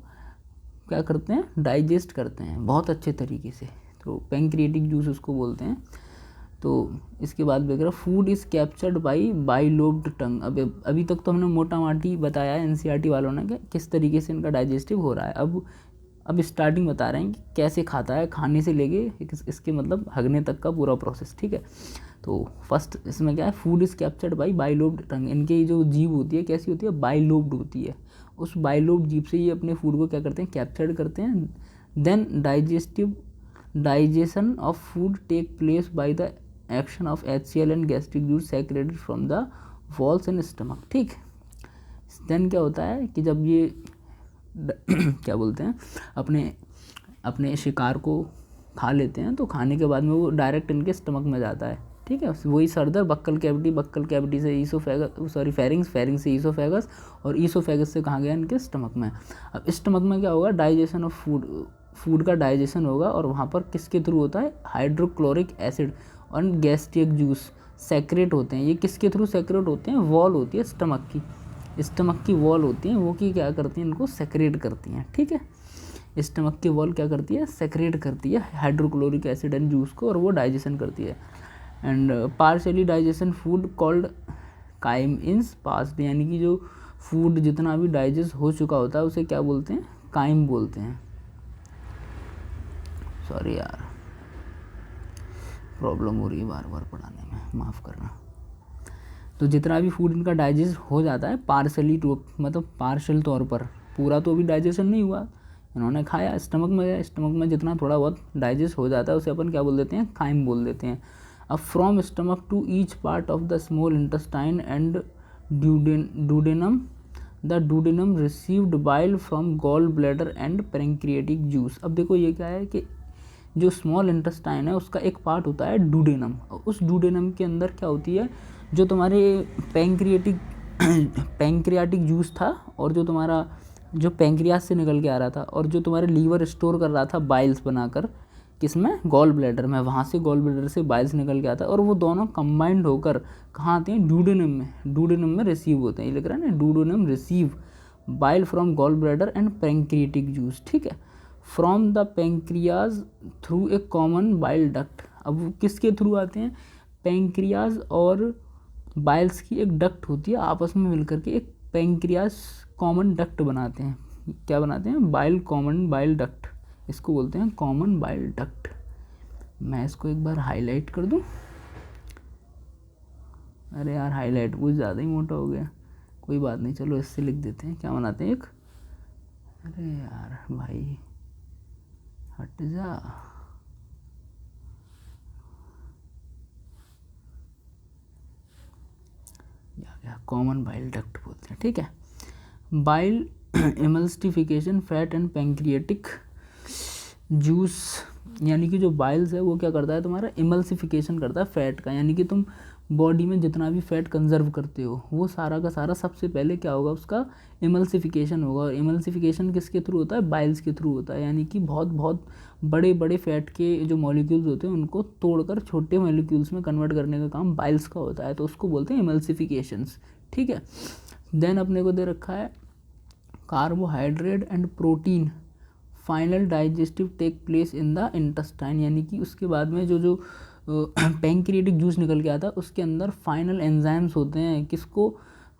क्या करते हैं, डाइजेस्ट करते हैं बहुत अच्छे तरीके से। तो पैंक्रिएटिक जूस उसको बोलते हैं। तो इसके बाद देख रहा, food is captured by bilobed tongue. अभी तक तो हमने मोटा माटी बताया है एनसीईआरटी वालों ने कि किस तरीके से इनका डाइजेस्टिव हो रहा है। अब स्टार्टिंग बता रहे हैं कि कैसे खाता है, खाने से लेके इसके मतलब हगने तक का पूरा प्रोसेस, ठीक है। तो फर्स्ट इसमें क्या है, food is captured by bilobed tongue. इनकी जो जीभ होती है कैसी होती है, बाइलोब्ड होती है। उस बाइलोब्ड जीभ से ये अपने फूड को क्या करते हैं, कैप्चर्ड करते हैं। Then digestion of food take place by the action of HCl and gastric juice secreted from the walls and stomach, ठीक। देन क्या होता है कि जब ये क्या बोलते हैं, अपने शिकार को खा लेते हैं, तो खाने के बाद में वो डायरेक्ट इनके स्टमक में जाता है, ठीक है। वही सरदर बक्कल कैविटी से ईसोफेगस, फेरिंग्स से ईसोफेगस, और ईसोफेगस से कहाँ गया, इनके स्टमक में। अब स्टमक में क्या होगा, डाइजेशन ऑफ फूड का डाइजेशन होगा, और वहाँ पर किसके थ्रू होता है, हाइड्रोक्लोरिक एसिड और गैस्ट्रिक जूस सेक्रेट होते हैं। ये किसके थ्रू सेक्रेट होते हैं, वॉल होती है स्टमक की वॉल होती है, वो की क्या करती हैं, इनको सेक्रेट करती हैं, ठीक है। स्टमक की वॉल क्या करती है, सेक्रेट करती है हाइड्रोक्लोरिक एसिड एंड जूस को, और वो डाइजेशन करती है। And partially digestion food called chyme is passed, यानी कि जो फूड जितना भी डाइजेस्ट हो चुका होता है उसे क्या बोलते हैं, काइम बोलते हैं। सॉरी यार, प्रॉब्लम हो रही है बार बार पढ़ाने में, माफ़ करना। तो जितना भी फूड इनका डाइजेस्ट हो जाता है पार्शली, तो मतलब पार्शल तौर पर, पूरा तो अभी डाइजेशन नहीं हुआ, इन्होंने खाया, स्टमक में गया, स्टमक में जितना थोड़ा बहुत डाइजेस्ट हो जाता है उसे अपन क्या बोल देते हैं, काइम बोल देते हैं। अब from stomach to each part of the small intestine and duodenum, the duodenum received bile from gall bladder and pancreatic juice. अब देखो ये क्या है कि जो स्मॉल इंटेस्टाइन है उसका एक पार्ट होता है डूडेनम, और उस डूडेनम के अंदर क्या होती है, जो तुम्हारे पैंक्रियाटिक जूस था, और जो तुम्हारा जो पैंक्रियास से निकल के आ रहा था, और जो तुम्हारे लीवर स्टोर कर रहा था बाइल्स बनाकर, किसमें, गॉल ब्लैडर में, वहाँ से गॉल ब्लैडर से बाइल्स निकल के आता है, और वो दोनों कंबाइंड होकर कहाँ आते हैं, डूडेनम में रिसीव होते हैं। ये लिख रहा है ना, duodenum receive bile from gall bladder and pancreatic juice, ठीक है, from the pancreas through a common bile duct. अब वो किसके थ्रू आते हैं, पैंक्रियाज और बाइल्स की एक डक्ट होती है, आपस में मिलकर के एक पैंक्रियाज कॉमन डक्ट बनाते हैं। क्या बनाते हैं, कॉमन बाइल डक्ट, इसको बोलते हैं कॉमन बाइल डक्ट। मैं इसको एक बार हाईलाइट कर दूं, अरे यार हाईलाइट कुछ ज़्यादा ही मोटा हो गया, कोई बात नहीं, चलो इससे लिख देते हैं। क्या बनाते हैं, एक, अरे यार भाई हट जा, कॉमन बाइल डक्ट बोलते हैं, ठीक है। Bile emulsification fat and pancreatic juice, यानी कि जो बाइल्स है वो क्या करता है, तुम्हारा इमल्सिफिकेशन करता है फैट का, यानी कि तुम बॉडी में जितना भी फैट कंजर्व करते हो वो सारा का सारा सबसे पहले क्या होगा, उसका इमल्सिफिकेशन होगा। और इमल्सिफिकेशन किसके थ्रू होता है, बाइल्स के थ्रू होता है, यानी कि बहुत बहुत बड़े बड़े फैट के जो मॉलिक्यूल्स होते हैं उनको तोड़कर छोटे मॉलिक्यूल्स में कन्वर्ट करने का काम बाइल्स का होता है, तो उसको बोलते हैं इमल्सिफिकेशंस, ठीक है। देन अपने को दे रखा है carbohydrate and protein final digestive take place in the intestine, यानी कि उसके बाद में जो पैंक्रियाटिक जूस निकल के आता है उसके अंदर फाइनल एंजाइम्स होते हैं, किसको,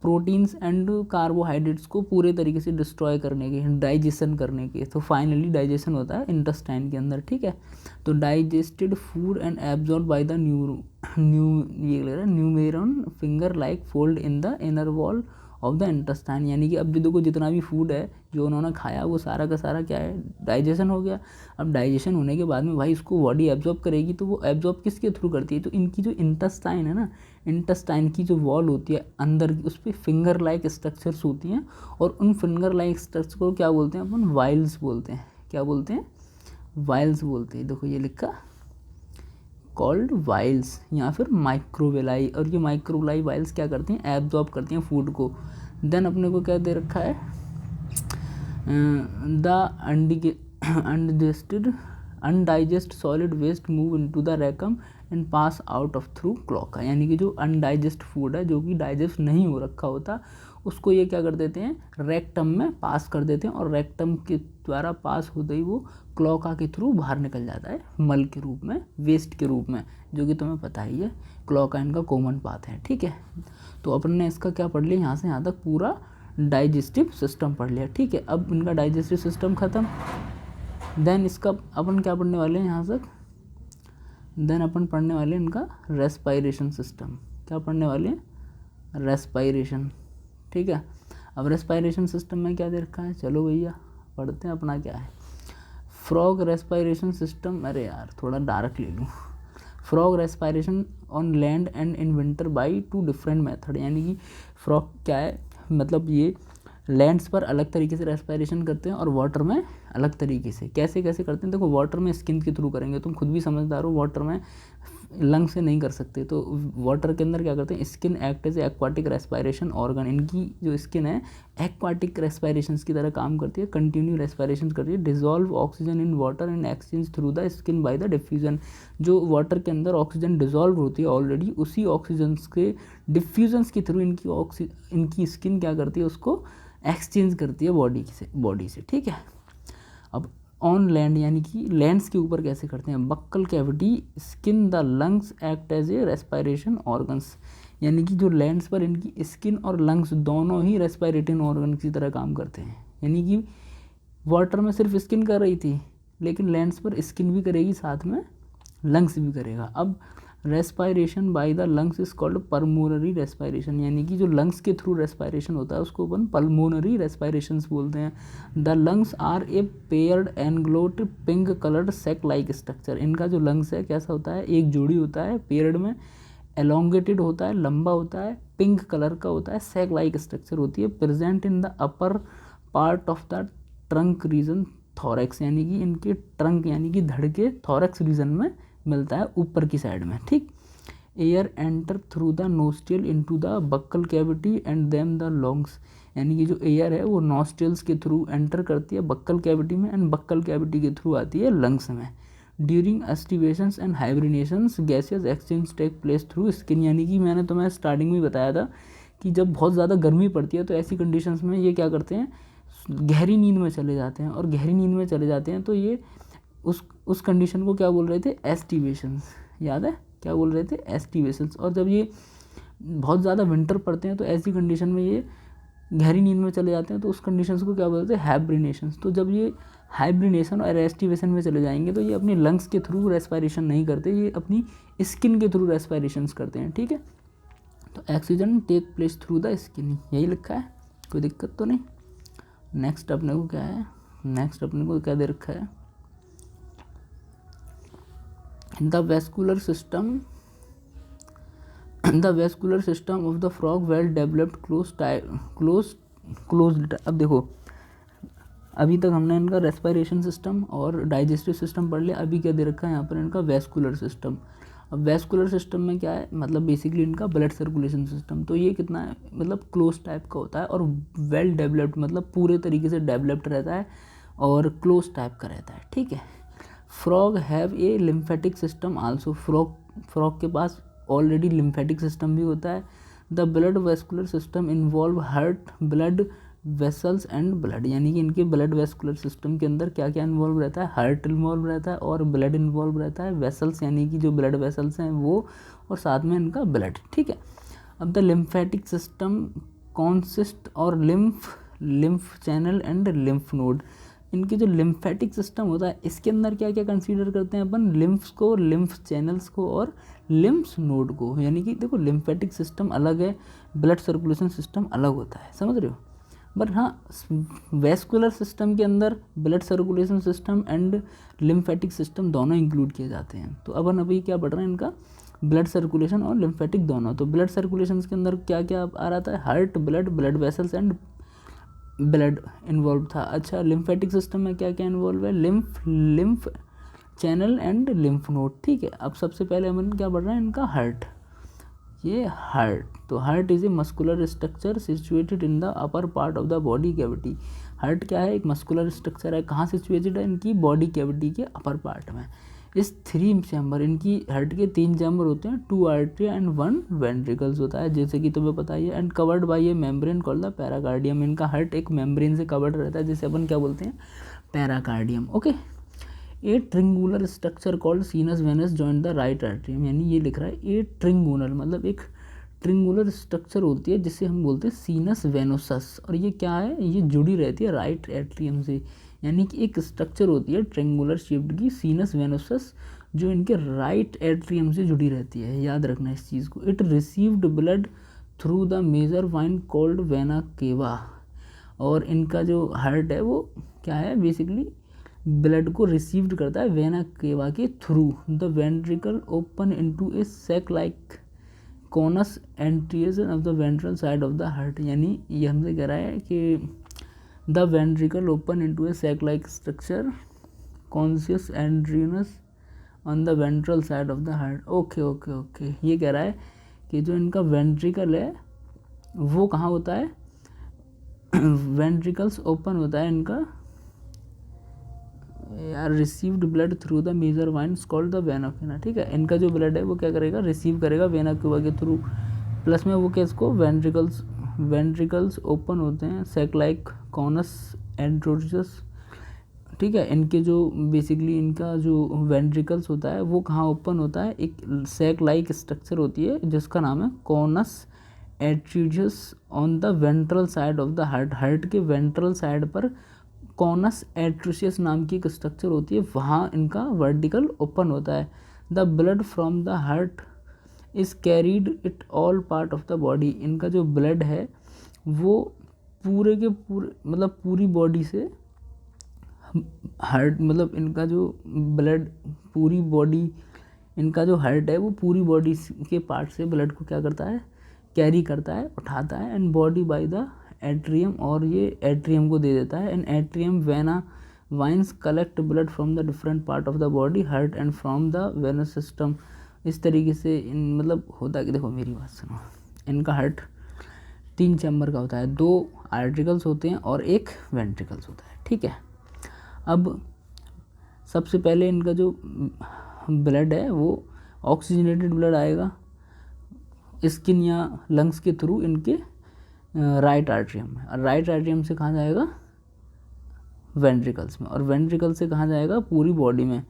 प्रोटीन्स एंड कार्बोहाइड्रेट्स को पूरे तरीके से डिस्ट्रॉय करने के, डाइजेशन करने के। तो फाइनली डाइजेशन होता है इंटेस्टाइन के अंदर, ठीक है। तो digested food and absorb by the numerous finger like fold in the inner wall of the intestine, यानी कि अब जो देखो जितना भी फूड है जो उन्होंने खाया वो सारा का सारा क्या है, डाइजेशन हो गया। अब डाइजेशन होने के बाद में भाई इसको बॉडी एब्जॉर्ब करेगी, तो वो एब्जॉर्ब किसके थ्रू करती है, तो इनकी जो इंटेस्टाइन है ना, इंटेस्टाइन की जो वॉल होती है अंदर की, उस पर फिंगर लाइक स्ट्रक्चर्स होती हैं, और उन फिंगर लाइक स्ट्रक्चर को क्या बोलते हैं अपन, वाइल्स बोलते हैं। क्या बोलते हैं, वाइल्स बोलते हैं। देखो ये लिखा कॉल्ड वाइल्स या फिर माइक्रोवेलाई, और ये माइक्रोवेलाई वाइल्स क्या करती हैं, एब्जॉर्ब करती हैं फूड को। देन अपने को क्या दे रखा है, the undigested solid waste move into the rectum and pass out of through cloaca. यानी कि जो अनडाइजेस्ट फूड है, जो कि डाइजेस्ट नहीं हो रखा होता, उसको ये क्या कर देते हैं, रेक्टम में पास कर देते हैं, और रेक्टम के द्वारा पास होते ही वो क्लोका के थ्रू बाहर निकल जाता है मल के रूप में, वेस्ट के रूप में, जो कि तुम्हें पता ही है क्लोका इनका कॉमन पाथ है। ठीक है, तो अपन ने इसका क्या पढ़ लिया, यहाँ से यहाँ तक पूरा डाइजेस्टिव सिस्टम पढ़ लिया। ठीक है, अब इनका डाइजेस्टिव सिस्टम ख़त्म। देन इसका अपन क्या पढ़ने वाले हैं यहाँ तक, देन अपन पढ़ने वाले हैं इनका रेस्पायरेशन सिस्टम। क्या पढ़ने वाले हैं, रेस्पायरेशन। ठीक है, अब रेस्पायरेशन सिस्टम में क्या दे रखा है, चलो भैया पढ़ते हैं अपना क्या है। फ्रॉग रेस्पायरेशन सिस्टम, अरे यार थोड़ा डार्क ले लूँ। Frog respiration on land and in winter by 2 different method. यानी कि फ्रॉग क्या है, मतलब ये लैंड्स पर अलग तरीके से रेस्पायरेशन करते हैं और वाटर में अलग तरीके से। कैसे कैसे करते हैं, देखो वाटर में स्किन के थ्रू करेंगे, तुम खुद भी समझदार हो, वाटर में लंग से नहीं कर सकते, तो वाटर के अंदर क्या करते हैं, skin act as aquatic respiration organ. इनकी जो स्किन है एक्वाटिक रेस्पायरेशन की तरह काम करती है, कंटिन्यू रेस्पायरेशन करती है। Dissolve oxygen in water and exchange through the skin by the diffusion. जो वाटर के अंदर ऑक्सीजन डिजॉल्व होती है ऑलरेडी, उसी ऑक्सीजन के डिफ्यूजन्स के थ्रू इनकी स्किन क्या करती है, उसको एक्सचेंज करती है बॉडी से। ठीक है, अब ऑन लैंड यानी कि लैंड्स के ऊपर कैसे करते हैं, buccal cavity skin the lungs act as a respiration organs. यानी कि जो लैंड्स पर इनकी स्किन और लंग्स दोनों ही रेस्पायरेटिंग ऑर्गन की तरह काम करते हैं। यानी कि वाटर में सिर्फ स्किन कर रही थी, लेकिन लैंड्स पर स्किन भी करेगी, साथ में लंग्स भी करेगा। अब respiration by the lungs is called pulmonary respiration. यानी कि जो लंग्स के थ्रू रेस्पायरेशन होता है उसको अपन पल्मोनरी रेस्पायरेशंस बोलते हैं। The lungs are a paired elongated pink coloured sac like structure. इनका जो लंग्स है कैसा होता है, एक जोड़ी होता है, पेयर्ड में एलोंगेटेड होता है, लंबा होता है, पिंक कलर का होता है, सेक लाइक स्ट्रक्चर होती है, present in the upper part of the trunk reason thorax. यानी कि इनके ट्रंक यानी कि धड़ के थोरैक्स रीजन में मिलता है, ऊपर की साइड में। ठीक, air enter through the nostril into the buccal cavity and then the lungs. यानी कि जो एयर है वो नोस्ट्रियल्स के थ्रू एंटर करती है बक्कल कैविटी में, एंड बक्कल कैविटी के थ्रू आती है लंग्स में। During aestivations and hibernations gases exchange take place through skin. यानी कि मैंने तुम्हें स्टार्टिंग में बताया था कि जब बहुत ज़्यादा गर्मी पड़ती है तो ऐसी कंडीशंस में ये क्या करते हैं, गहरी नींद में चले जाते हैं, और गहरी नींद में चले जाते हैं तो ये उस कंडीशन को क्या बोल रहे थे, एस्टिवेशंस। याद है क्या बोल रहे थे, एस्टिवेशंस। और जब ये बहुत ज़्यादा विंटर पड़ते हैं तो ऐसी कंडीशन में ये गहरी नींद में चले जाते हैं, तो उस कंडीशंस को क्या बोलते हैं, हाइब्रिनेशंस। तो जब ये हाइब्रिनेशन और एस्टिवेशन में चले जाएंगे तो ये अपनी लंग्स के थ्रू रेस्पायरेशन नहीं करते, ये अपनी स्किन के थ्रू रेस्पायरेशंस करते हैं। ठीक है, तो oxygen take place through the skin, यही लिखा है, कोई दिक्कत तो नहीं। नेक्स्ट अपने को क्या है, नेक्स्ट अपने को क्या दे रखा है, the vascular system of the frog well developed closed। अब देखो अभी तक हमने इनका रेस्पायरेशन सिस्टम और डाइजेस्टिव सिस्टम पढ़ लिया, अभी क्या दे रखा है यहाँ पर इनका वैस्कुलर सिस्टम। अब वैस्कुलर सिस्टम में क्या है, मतलब बेसिकली इनका ब्लड सर्कुलेशन सिस्टम। तो ये कितना है, मतलब क्लोज टाइप का होता है, और वेल डेवलप्ड मतलब पूरे तरीके से डेवलप्ड रहता है और क्लोज टाइप का रहता है। ठीक है, frog have a lymphatic system also. Frog के पास ऑलरेडी लिम्फेटिक सिस्टम भी होता है। The blood vascular system involve heart, blood vessels and blood. यानी कि इनके ब्लड वेस्कुलर सिस्टम के अंदर क्या क्या इन्वॉल्व रहता है, हार्ट इन्वॉल्व रहता है और ब्लड इन्वॉल्व रहता है, वेसल्स यानी कि जो ब्लड वेसल्स हैं वो, और साथ में इनका ब्लड। ठीक है, अब द लिम्फेटिक सिस्टम कॉन्सिस्ट और lymph channel and lymph node. इनके जो लिम्फेटिक सिस्टम होता है इसके अंदर क्या क्या कंसीडर करते हैं अपन, लिम्फ्स को, लिम्फ चैनल्स को और लिम्फ नोड को। यानी कि देखो लिम्फेटिक सिस्टम अलग है, ब्लड सर्कुलेशन सिस्टम अलग होता है, समझ रहे हो। बट हाँ, वैस्कुलर सिस्टम के अंदर blood circulation system and lymphatic system दोनों इंक्लूड किए जाते हैं। तो अपन अभी क्या पढ़ रहे हैं, इनका ब्लड सर्कुलेशन और लिम्फेटिक दोनों। तो ब्लड सर्कुलेशन के अंदर क्या क्या आ रहा था, heart, blood vessels and blood involve था। अच्छा, लिम्फेटिक सिस्टम में क्या क्या इन्वॉल्व है, lymph channel and lymph node. ठीक है, अब सबसे पहले हम क्या पढ़ रहे हैं, इनका हार्ट। ये हार्ट, तो heart is a muscular structure situated in the upper part of the body cavity. Heart क्या है, एक मस्कुलर स्ट्रक्चर है, कहाँ सिचुएटेड है, इनकी बॉडी कैविटी के अपर पार्ट में। इस 3 चैम्बर, इनकी हार्ट के 3 चैम्बर होते हैं, 2 आर्टरी एंड 1 वेंट्रिकल्स होता है, जैसे कि तुम्हें पता ही है। And covered by a membrane called the pericardium, इनका हार्ट एक मेम्ब्रेन से कवर्ड रहता है, जिसे अपन क्या बोलते हैं, pericardium. Okay, a triangular structure called sinus venosus join the right atrium, यानी ये लिख रहा है ए ट्रिंगुलर, मतलब एक ट्रिंगुलर स्ट्रक्चर होती है जिसे हम बोलते हैं सीनस वेनोसस, और ये क्या है, ये जुड़ी रहती है राइट एट्रियम से, यानी कि एक स्ट्रक्चर होती है ट्रिंगुलर शेप्ड की सीनस वेनोसस जो इनके राइट एट्रियम से जुड़ी रहती है, याद रखना इस चीज़ को। It received blood through the major vein called vena cava, और इनका जो हार्ट है वो क्या है, बेसिकली ब्लड को रिसीव्ड करता है वेना केवा के through. The ventricle open into a sac like conus arteriosus of the ventral side of the heart, यानी ये हमसे कह रहा है कि the ventricle open into a sac like structure conus arteriosus on the ventral side of the heart. Okay okay okay, ये कह रहा है कि जो इनका वेंट्रिकल है वो कहाँ होता है, वेंट्रिकल्स ओपन होता है इनका, यार received blood through the major veins called the vena cava, ठीक है। इनका जो ब्लड है वो क्या करेगा, रिसीव करेगा वेना केवा के थ्रू, प्लस में वो क्या, इसको वेंट्रिकल्स ओपन होते हैं सैक लाइक कॉनस एंट्रोजस, ठीक है। इनके जो बेसिकली इनका जो वेंट्रिकल्स होता है वो कहाँ ओपन होता है, एक सैक लाइक स्ट्रक्चर होती है जिसका नाम है conus Atreus on the ventral side of the heart, heart के वेंट्रल साइड पर कॉनस एट्रियस नाम की एक स्ट्रक्चर होती है, वहाँ इनका वर्टिकल ओपन होता है। The blood from the heart is carried it all part of the body, इनका जो ब्लड है वो पूरे के पूरे मतलब पूरी बॉडी से, हार्ट मतलब इनका जो ब्लड पूरी बॉडी, इनका जो हार्ट है वो पूरी बॉडी के पार्ट से ब्लड को क्या करता है, कैरी करता है, उठाता है, and body by the atrium, और ये एट्रियम को दे देता है। And atrium vena veins collect blood from the different part of the body heart and from the venous system. इस तरीके से इन मतलब होता है कि देखो मेरी बात सुनो, इनका हार्ट 3 चैम्बर का होता है, 2 आर्टिकल्स होते हैं और 1 वेंट्रिकल्स होता है, ठीक है। अब सबसे पहले इनका जो ब्लड है वो ऑक्सीजनेटेड ब्लड आएगा स्किन या लंग्स के थ्रू इनके राइट आर्टरियम में, और राइट आर्टरियम से कहाँ जाएगा, वेंट्रिकल्स में, और वेंट्रिकल से कहाँ जाएगा, पूरी बॉडी में,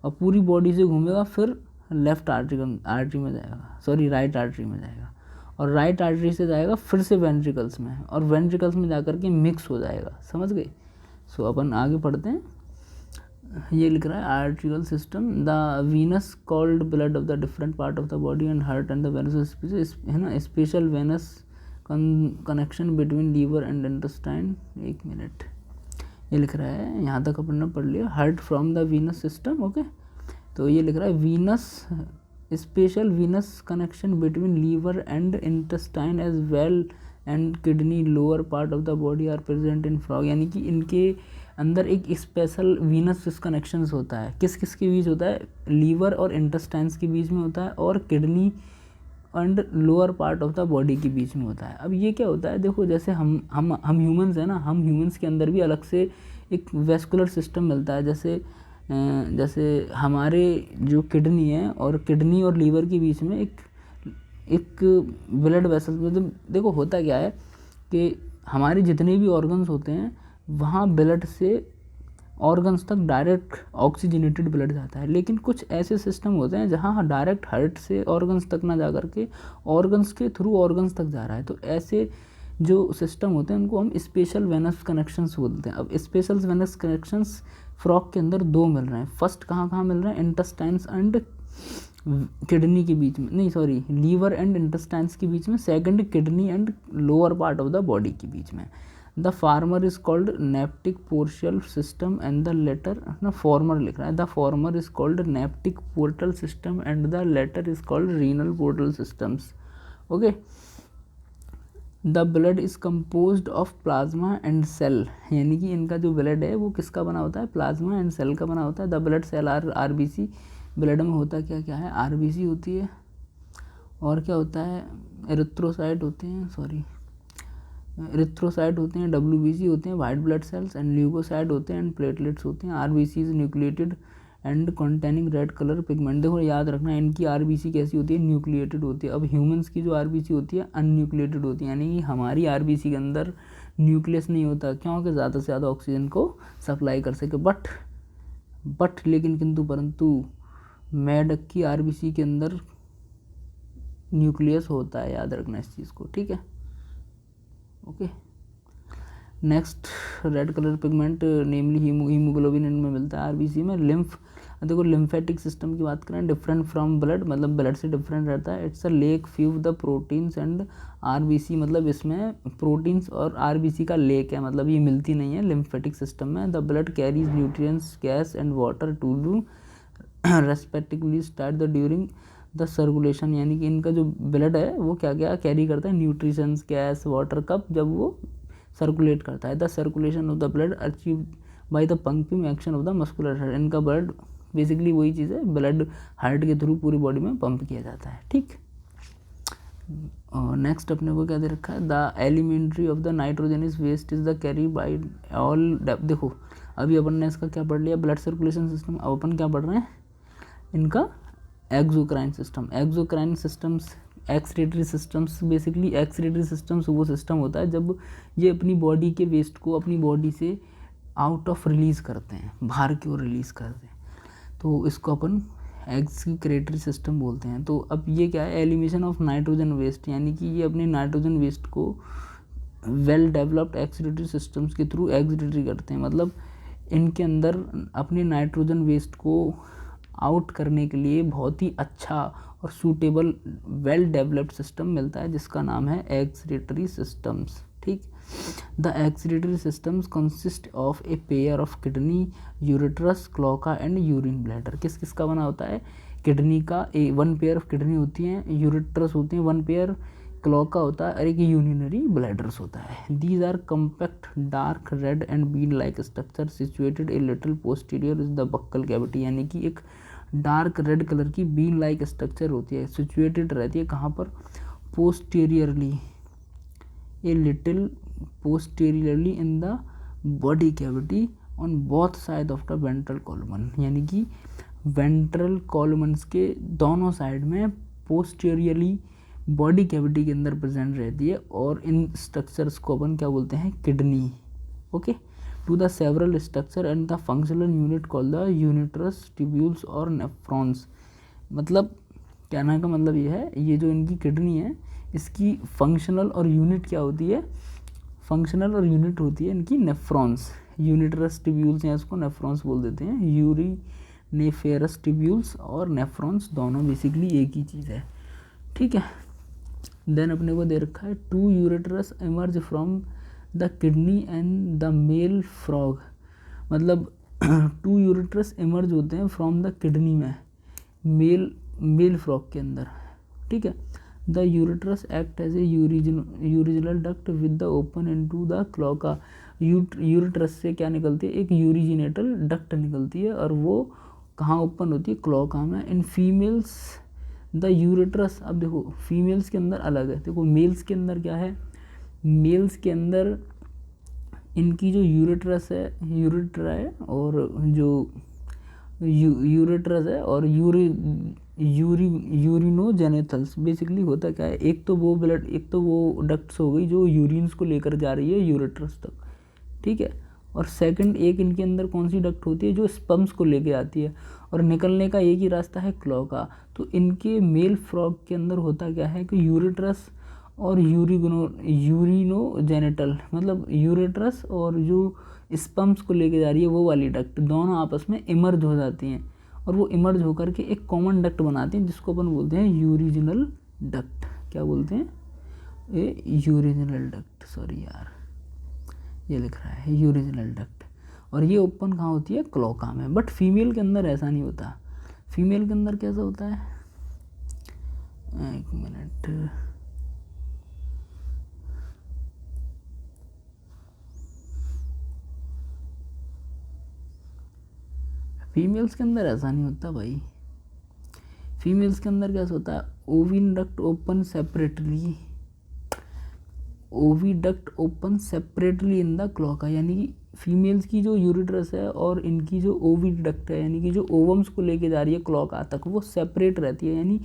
और पूरी बॉडी से घूमेगा फिर लेफ्ट आर्टरी में जाएगा, सॉरी राइट आर्टरी में जाएगा, और राइट आर्टरी से जाएगा फिर से वेंट्रिकल्स में, और वेंट्रिकल्स में जाकर के मिक्स हो जाएगा, समझ गए। सो अपन आगे पढ़ते हैं। ये लिख रहा है arterial system, the venous called blood of the different part of the body and heart and the venous है ना, special venous connection between liver and intestine. एक मिनट, ये लिख रहा है, यहाँ तक अपन ने पढ़ लिया, heart from the venous system, okay. तो ये लिख रहा है venous special venous connection between liver and intestine as well and kidney lower part of the body are present in frog, यानी कि इनके अंदर एक स्पेशल वीनस कनेक्शंस होता है, किस किस के बीच होता है, लीवर और इंटेस्टाइन्स के बीच में होता है, और kidney and lower part of the body के बीच में होता है। अब ये क्या होता है, देखो जैसे हम ह्यूमंस हैं ना, हम ह्यूमंस के अंदर भी अलग से एक वेस्कुलर सिस्टम मिलता है, जैसे हमारे जो किडनी है और किडनी और लीवर के बीच में एक ब्लड वेसल, मतलब देखो होता क्या है कि हमारे जितने भी ऑर्गन्स होते हैं वहाँ ब्लड से ऑर्गन्स तक डायरेक्ट ऑक्सीजनेटेड ब्लड जाता है, लेकिन कुछ ऐसे सिस्टम होते हैं जहाँ डायरेक्ट हार्ट से ऑर्गन्स तक ना जा करके ऑर्गन्स के थ्रू ऑर्गन्स तक जा रहा है। तो ऐसे जो सिस्टम होते हैं उनको हम स्पेशल वेनस कनेक्शंस बोलते हैं। अब स्पेशल वेनस कनेक्शंस फ्रॉग के अंदर 2 मिल रहे हैं। फर्स्ट कहाँ मिल रहे हैं, इंटेस्टाइन्स एंड किडनी के बीच में, नहीं सॉरी लीवर एंड इंटेस्टाइन्स के बीच में। Second kidney and lower part of the body के बीच में। The former is called hepatic portal system and the latter ना फॉर्मर लिख रहा है, the former is called hepatic portal system and the latter is called renal portal systems, okay. The blood is composed of plasma and cell, यानी कि इनका जो blood है वो किसका बना होता है, प्लाज्मा एंड सेल का बना होता है। The blood cell RBC, blood में होता क्या है, आरबीसी होती है, और क्या होता है, एरिथ्रोसाइट होते हैं, सॉरी इरिथ्रोसाइट होते हैं, WBC होते हैं, white blood cells, and leucocyte होते हैं, एंड प्लेटलेट्स होते हैं। RBC is nucleated and containing red colour pigment. देखो याद रखना इनकी RBC कैसी होती है, न्यूक्लिएटेड होती है। अब ह्यूमंस की जो RBC होती है अनन्यूक्लिएटेड होती है, यानी कि हमारी RBC के अंदर न्यूक्लियस नहीं होता, क्योंकि ज़्यादा से ज़्यादा ऑक्सीजन को सप्लाई कर सके। बट लेकिन किंतु परंतु मेढक की RBC के अंदर न्यूक्लियस होता है, याद रखना इस चीज़ को, ठीक है। Okay, next red colour pigment namely haemoglobin इनमें मिलता है RBC में। लिम्फ, देखो लिम्फेटिक सिस्टम की बात करें, डिफरेंट फ्रॉम ब्लड, मतलब ब्लड से डिफरेंट रहता है। It's a lake few the proteins and RBC, मतलब इसमें प्रोटीन्स और RBC का लेक है, मतलब ये मिलती नहीं है लिम्फेटिक सिस्टम में। The blood carries nutrients, gas and water to do respectively start the during the circulation, यानी कि इनका जो ब्लड है वो क्या क्या कैरी करता है, न्यूट्रिशंस, गैस, वाटर, कब, जब वो सर्कुलेट करता है। The circulation of the blood achieve by the pumping action of the muscular heart. इनका ब्लड बेसिकली वही चीज़ है, ब्लड हार्ट के थ्रू पूरी बॉडी में पंप किया जाता है, ठीक। नेक्स्ट अपने को क्या दे रखा है, the alimentary of the nitrogenous waste is the carry by all. देखो अभी अपन ने इसका क्या पढ़ लिया, ब्लड सर्कुलेशन सिस्टम। अब अपन क्या पढ़ रहे हैं, इनका exocrine system. Exocrine systems, excretory systems, basically excretory systems वो सिस्टम होता है जब ये अपनी बॉडी के वेस्ट को अपनी बॉडी से आउट ऑफ रिलीज़ करते हैं, बाहर की ओर रिलीज़ करते हैं, तो इसको अपन एक्सक्रीटरी सिस्टम बोलते हैं। तो अब ये क्या है, एलिमिनेशन ऑफ नाइट्रोजन वेस्ट, यानी कि ये अपने नाइट्रोजन वेस्ट को वेल डेवलप्ड एक्सक्रीटरी सिस्टम्स के थ्रू एक्सक्रीटरी करते हैं, मतलब इनके अंदर अपने नाइट्रोजन वेस्ट को आउट करने के लिए बहुत ही अच्छा और सूटेबल वेल डेवलप्ड सिस्टम मिलता है, जिसका नाम है एक्सक्रीटरी सिस्टम्स, ठीक। The excretory systems consist of a pair of kidney, ureters, cloaca and urine bladder. किस किस का बना होता है, किडनी का वन पेयर ऑफ किडनी होती हैं, यूरेट्रस होते हैं वन पेयर, क्लोका होता है और एक यूरिनरी ब्लैडर्स होता है। These are compact dark red and bean like structure situated a little posterior is the buccal cavity, यानी कि एक डार्क रेड कलर की बीन लाइक स्ट्रक्चर होती है, सिचुएटेड रहती है कहाँ पर, posteriorly, a little posteriorly in the body cavity on both side of the ventral column, यानी कि वेंट्रल कॉलमन्स के दोनों साइड में पोस्टीरियरली बॉडी कैविटी के अंदर प्रेजेंट रहती है, और इन स्ट्रक्चर्स को अपन क्या बोलते हैं, kidney, okay. To the several structure and the functional unit called the uriniferous, tubules और नेफ्रॉन्स। मतलब कहने का मतलब ये है, ये जो इनकी किडनी है इसकी फंक्शनल और यूनिट क्या होती है, फंक्शनल और यूनिट होती है इनकी नेफ्रॉन्स। यूनिट्रस ट्यूब्यूल्स या इसको नेफ्रॉन्स बोल देते हैं, यूरिनेफेरस ट्यूब्यूल्स और नेफ्रॉन्स दोनों बेसिकली एक ही चीज़ है, ठीक है। देन अपने को दे रखा है, two ureters emerge from the kidney and the male frog, मतलब टू यूरेट्रस इमर्ज होते हैं फ्रॉम द किडनी में मेल फ्रॉग के अंदर, ठीक है। The ureters act as a urinogenital duct with the open into the cloaca. Ureters से क्या निकलती है, एक यूरिजिनेटल डक्ट निकलती है, और वो कहाँ ओपन होती है, क्लोका में। इन फीमेल्स द यूरेट्रस, अब देखो फीमेल्स के अंदर अलग है, देखो मेल्स के अंदर क्या है, मेल्स के अंदर इनकी जो यूरेट्रस है, यूरेट्रा है, और जो यूरेट्रस है और यूरिनोजेनेटल्स, बेसिकली होता क्या है, एक तो वो ब्लड, एक तो वो डक्ट्स हो गई जो यूरिन्स को लेकर जा रही है यूरेट्रस तक, ठीक है, और सेकंड एक इनके अंदर कौन सी डक्ट होती है जो स्पर्म्स को लेके आती है, और निकलने का एक ही रास्ता है क्लोका। तो इनके मेल फ्रॉग के अंदर होता क्या है कि यूरेट्रस और यूरिनोजेनेटल, मतलब यूरेट्रस और जो स्पर्म्स को लेके जा रही है वो वाली डक्ट दोनों आपस में इमर्ज हो जाती हैं, और वो इमर्ज होकर के एक कॉमन डक्ट बनाते हैं जिसको अपन बोलते हैं यूरिजिनल डक्ट। क्या बोलते हैं, ये यूरिजिनल डक्ट, सॉरी यार ये लिख रहा है यूरिजिनल डक्ट, और ये ओपन कहाँ होती है, क्लोका में। बट फीमेल के अंदर ऐसा नहीं होता, फीमेल के अंदर कैसा होता है, एक मिनट, फीमेल्स के अंदर ऐसा नहीं होता भाई, फीमेल्स के अंदर कैसा होता है, oviduct open separately, oviduct open separately in the cloaca, यानी कि फीमेल्स की जो यूरिट्रस है और इनकी जो ओविडक्ट है यानी कि जो ओवम्स को लेके जा रही है क्लोका तक, वो सेपरेट रहती है, यानी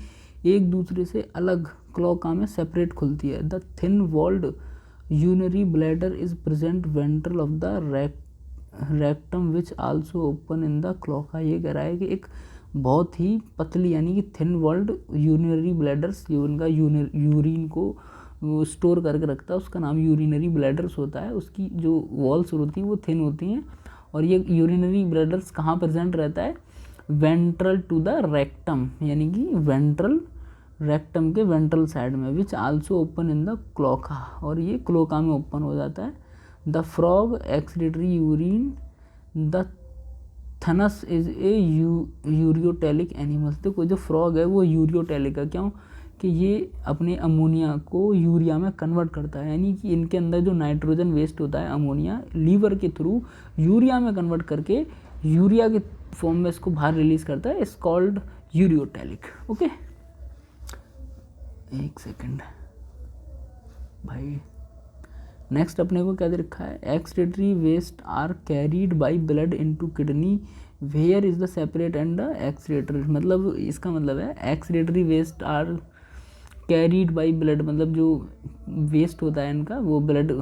एक दूसरे से अलग क्लोका में सेपरेट खुलती है। The thin walled urinary bladder is present ventral of the rectum which also open in the cloaca. ये कह रहा है कि एक बहुत ही पतली यानी कि थिन वॉल्ड यूरिनरी ब्लैडर्स, जो उनका यूरिन को स्टोर करके रखता है, उसका नाम यूरिनरी ब्लैडर्स होता है। उसकी जो वॉल्स होती हैं वो थिन होती हैं, और ये यूरिनरी ब्लैडर्स कहाँ प्रेजेंट रहता है? वेंट्रल टू द रेक्टम, यानी कि वेंट्रल रेक्टम के वेंट्रल साइड में, which also open in the cloaca, और ये क्लोका में ओपन हो जाता है। The frog excretory urine the thus is a ureotelic animals. देखो जो फ्रॉग है वो यूरियोटेलिक है, क्यों कि ये अपने अमोनिया को यूरिया में कन्वर्ट करता है, यानी कि इनके अंदर जो नाइट्रोजन वेस्ट होता है अमोनिया, लीवर के थ्रू यूरिया में कन्वर्ट करके यूरिया के फॉर्म में इसको बाहर रिलीज करता है, इट्स कॉल्ड यूरियोटेलिक। ओके, एक सेकेंड भाई, नेक्स्ट अपने को क्या दे रखा है? Excretory waste are carried by blood into kidney where is the separate and the excretory. मतलब इसका मतलब है excretory waste are carried by blood, मतलब जो वेस्ट होता है इनका वो ब्लड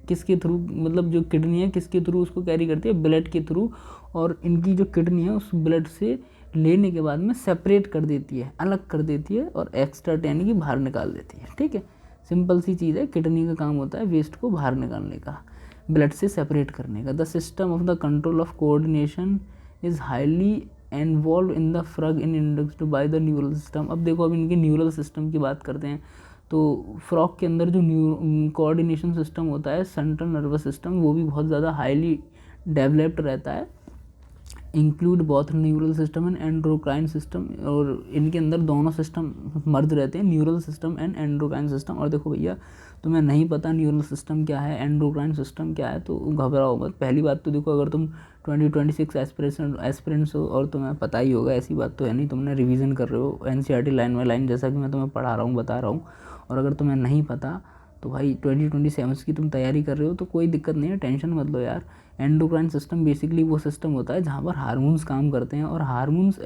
किसके थ्रू, मतलब जो किडनी है किसके थ्रू उसको कैरी करती है? ब्लड के थ्रू, और इनकी जो किडनी है उस ब्लड से लेने के बाद में सेपरेट कर देती है, अलग कर देती है, और एक्सट्रैक्ट यानी कि बाहर निकाल देती है। ठीक है, सिंपल सी चीज़ है, किडनी का काम होता है वेस्ट को बाहर निकालने का, ब्लड से सेपरेट करने का। The system of the control of coordination is highly involve in the frog in induced by the neural system. अब देखो, अब इनके न्यूरल सिस्टम की बात करते हैं, तो फ्रॉग के अंदर जो कोऑर्डिनेशन सिस्टम होता है, सेंट्रल नर्वस सिस्टम, वो भी बहुत ज़्यादा हाईली डेवलप्ड रहता है, include both neural system and endocrine system, और इनके अंदर दोनों सिस्टम मर्ज रहते हैं, neural system and endocrine system. और देखो भैया, तुम्हें नहीं पता न्यूरल सिस्टम क्या है, एंड्रोक्राइन सिस्टम क्या है, तो घबराओ मत। पहली बात तो देखो, अगर तुम 2026 एस्पिरेंट्स हो और तुम्हें पता ही होगा, ऐसी बात तो है नहीं, तुमने रिवीजन कर रहे हो एनसीईआरटी लाइन बाय लाइन, जैसा कि मैं तुम्हें पढ़ा रहा हूँ, बता रहा हूँ। और अगर तुम्हें नहीं पता तो भाई 2027 की तुम तैयारी कर रहे हो तो कोई दिक्कत नहीं है, टेंशन मत लो यार। एंडोक्राइन सिस्टम बेसिकली वो सिस्टम होता है जहाँ पर हार्मोन्स काम करते हैं, और हार्मोन्स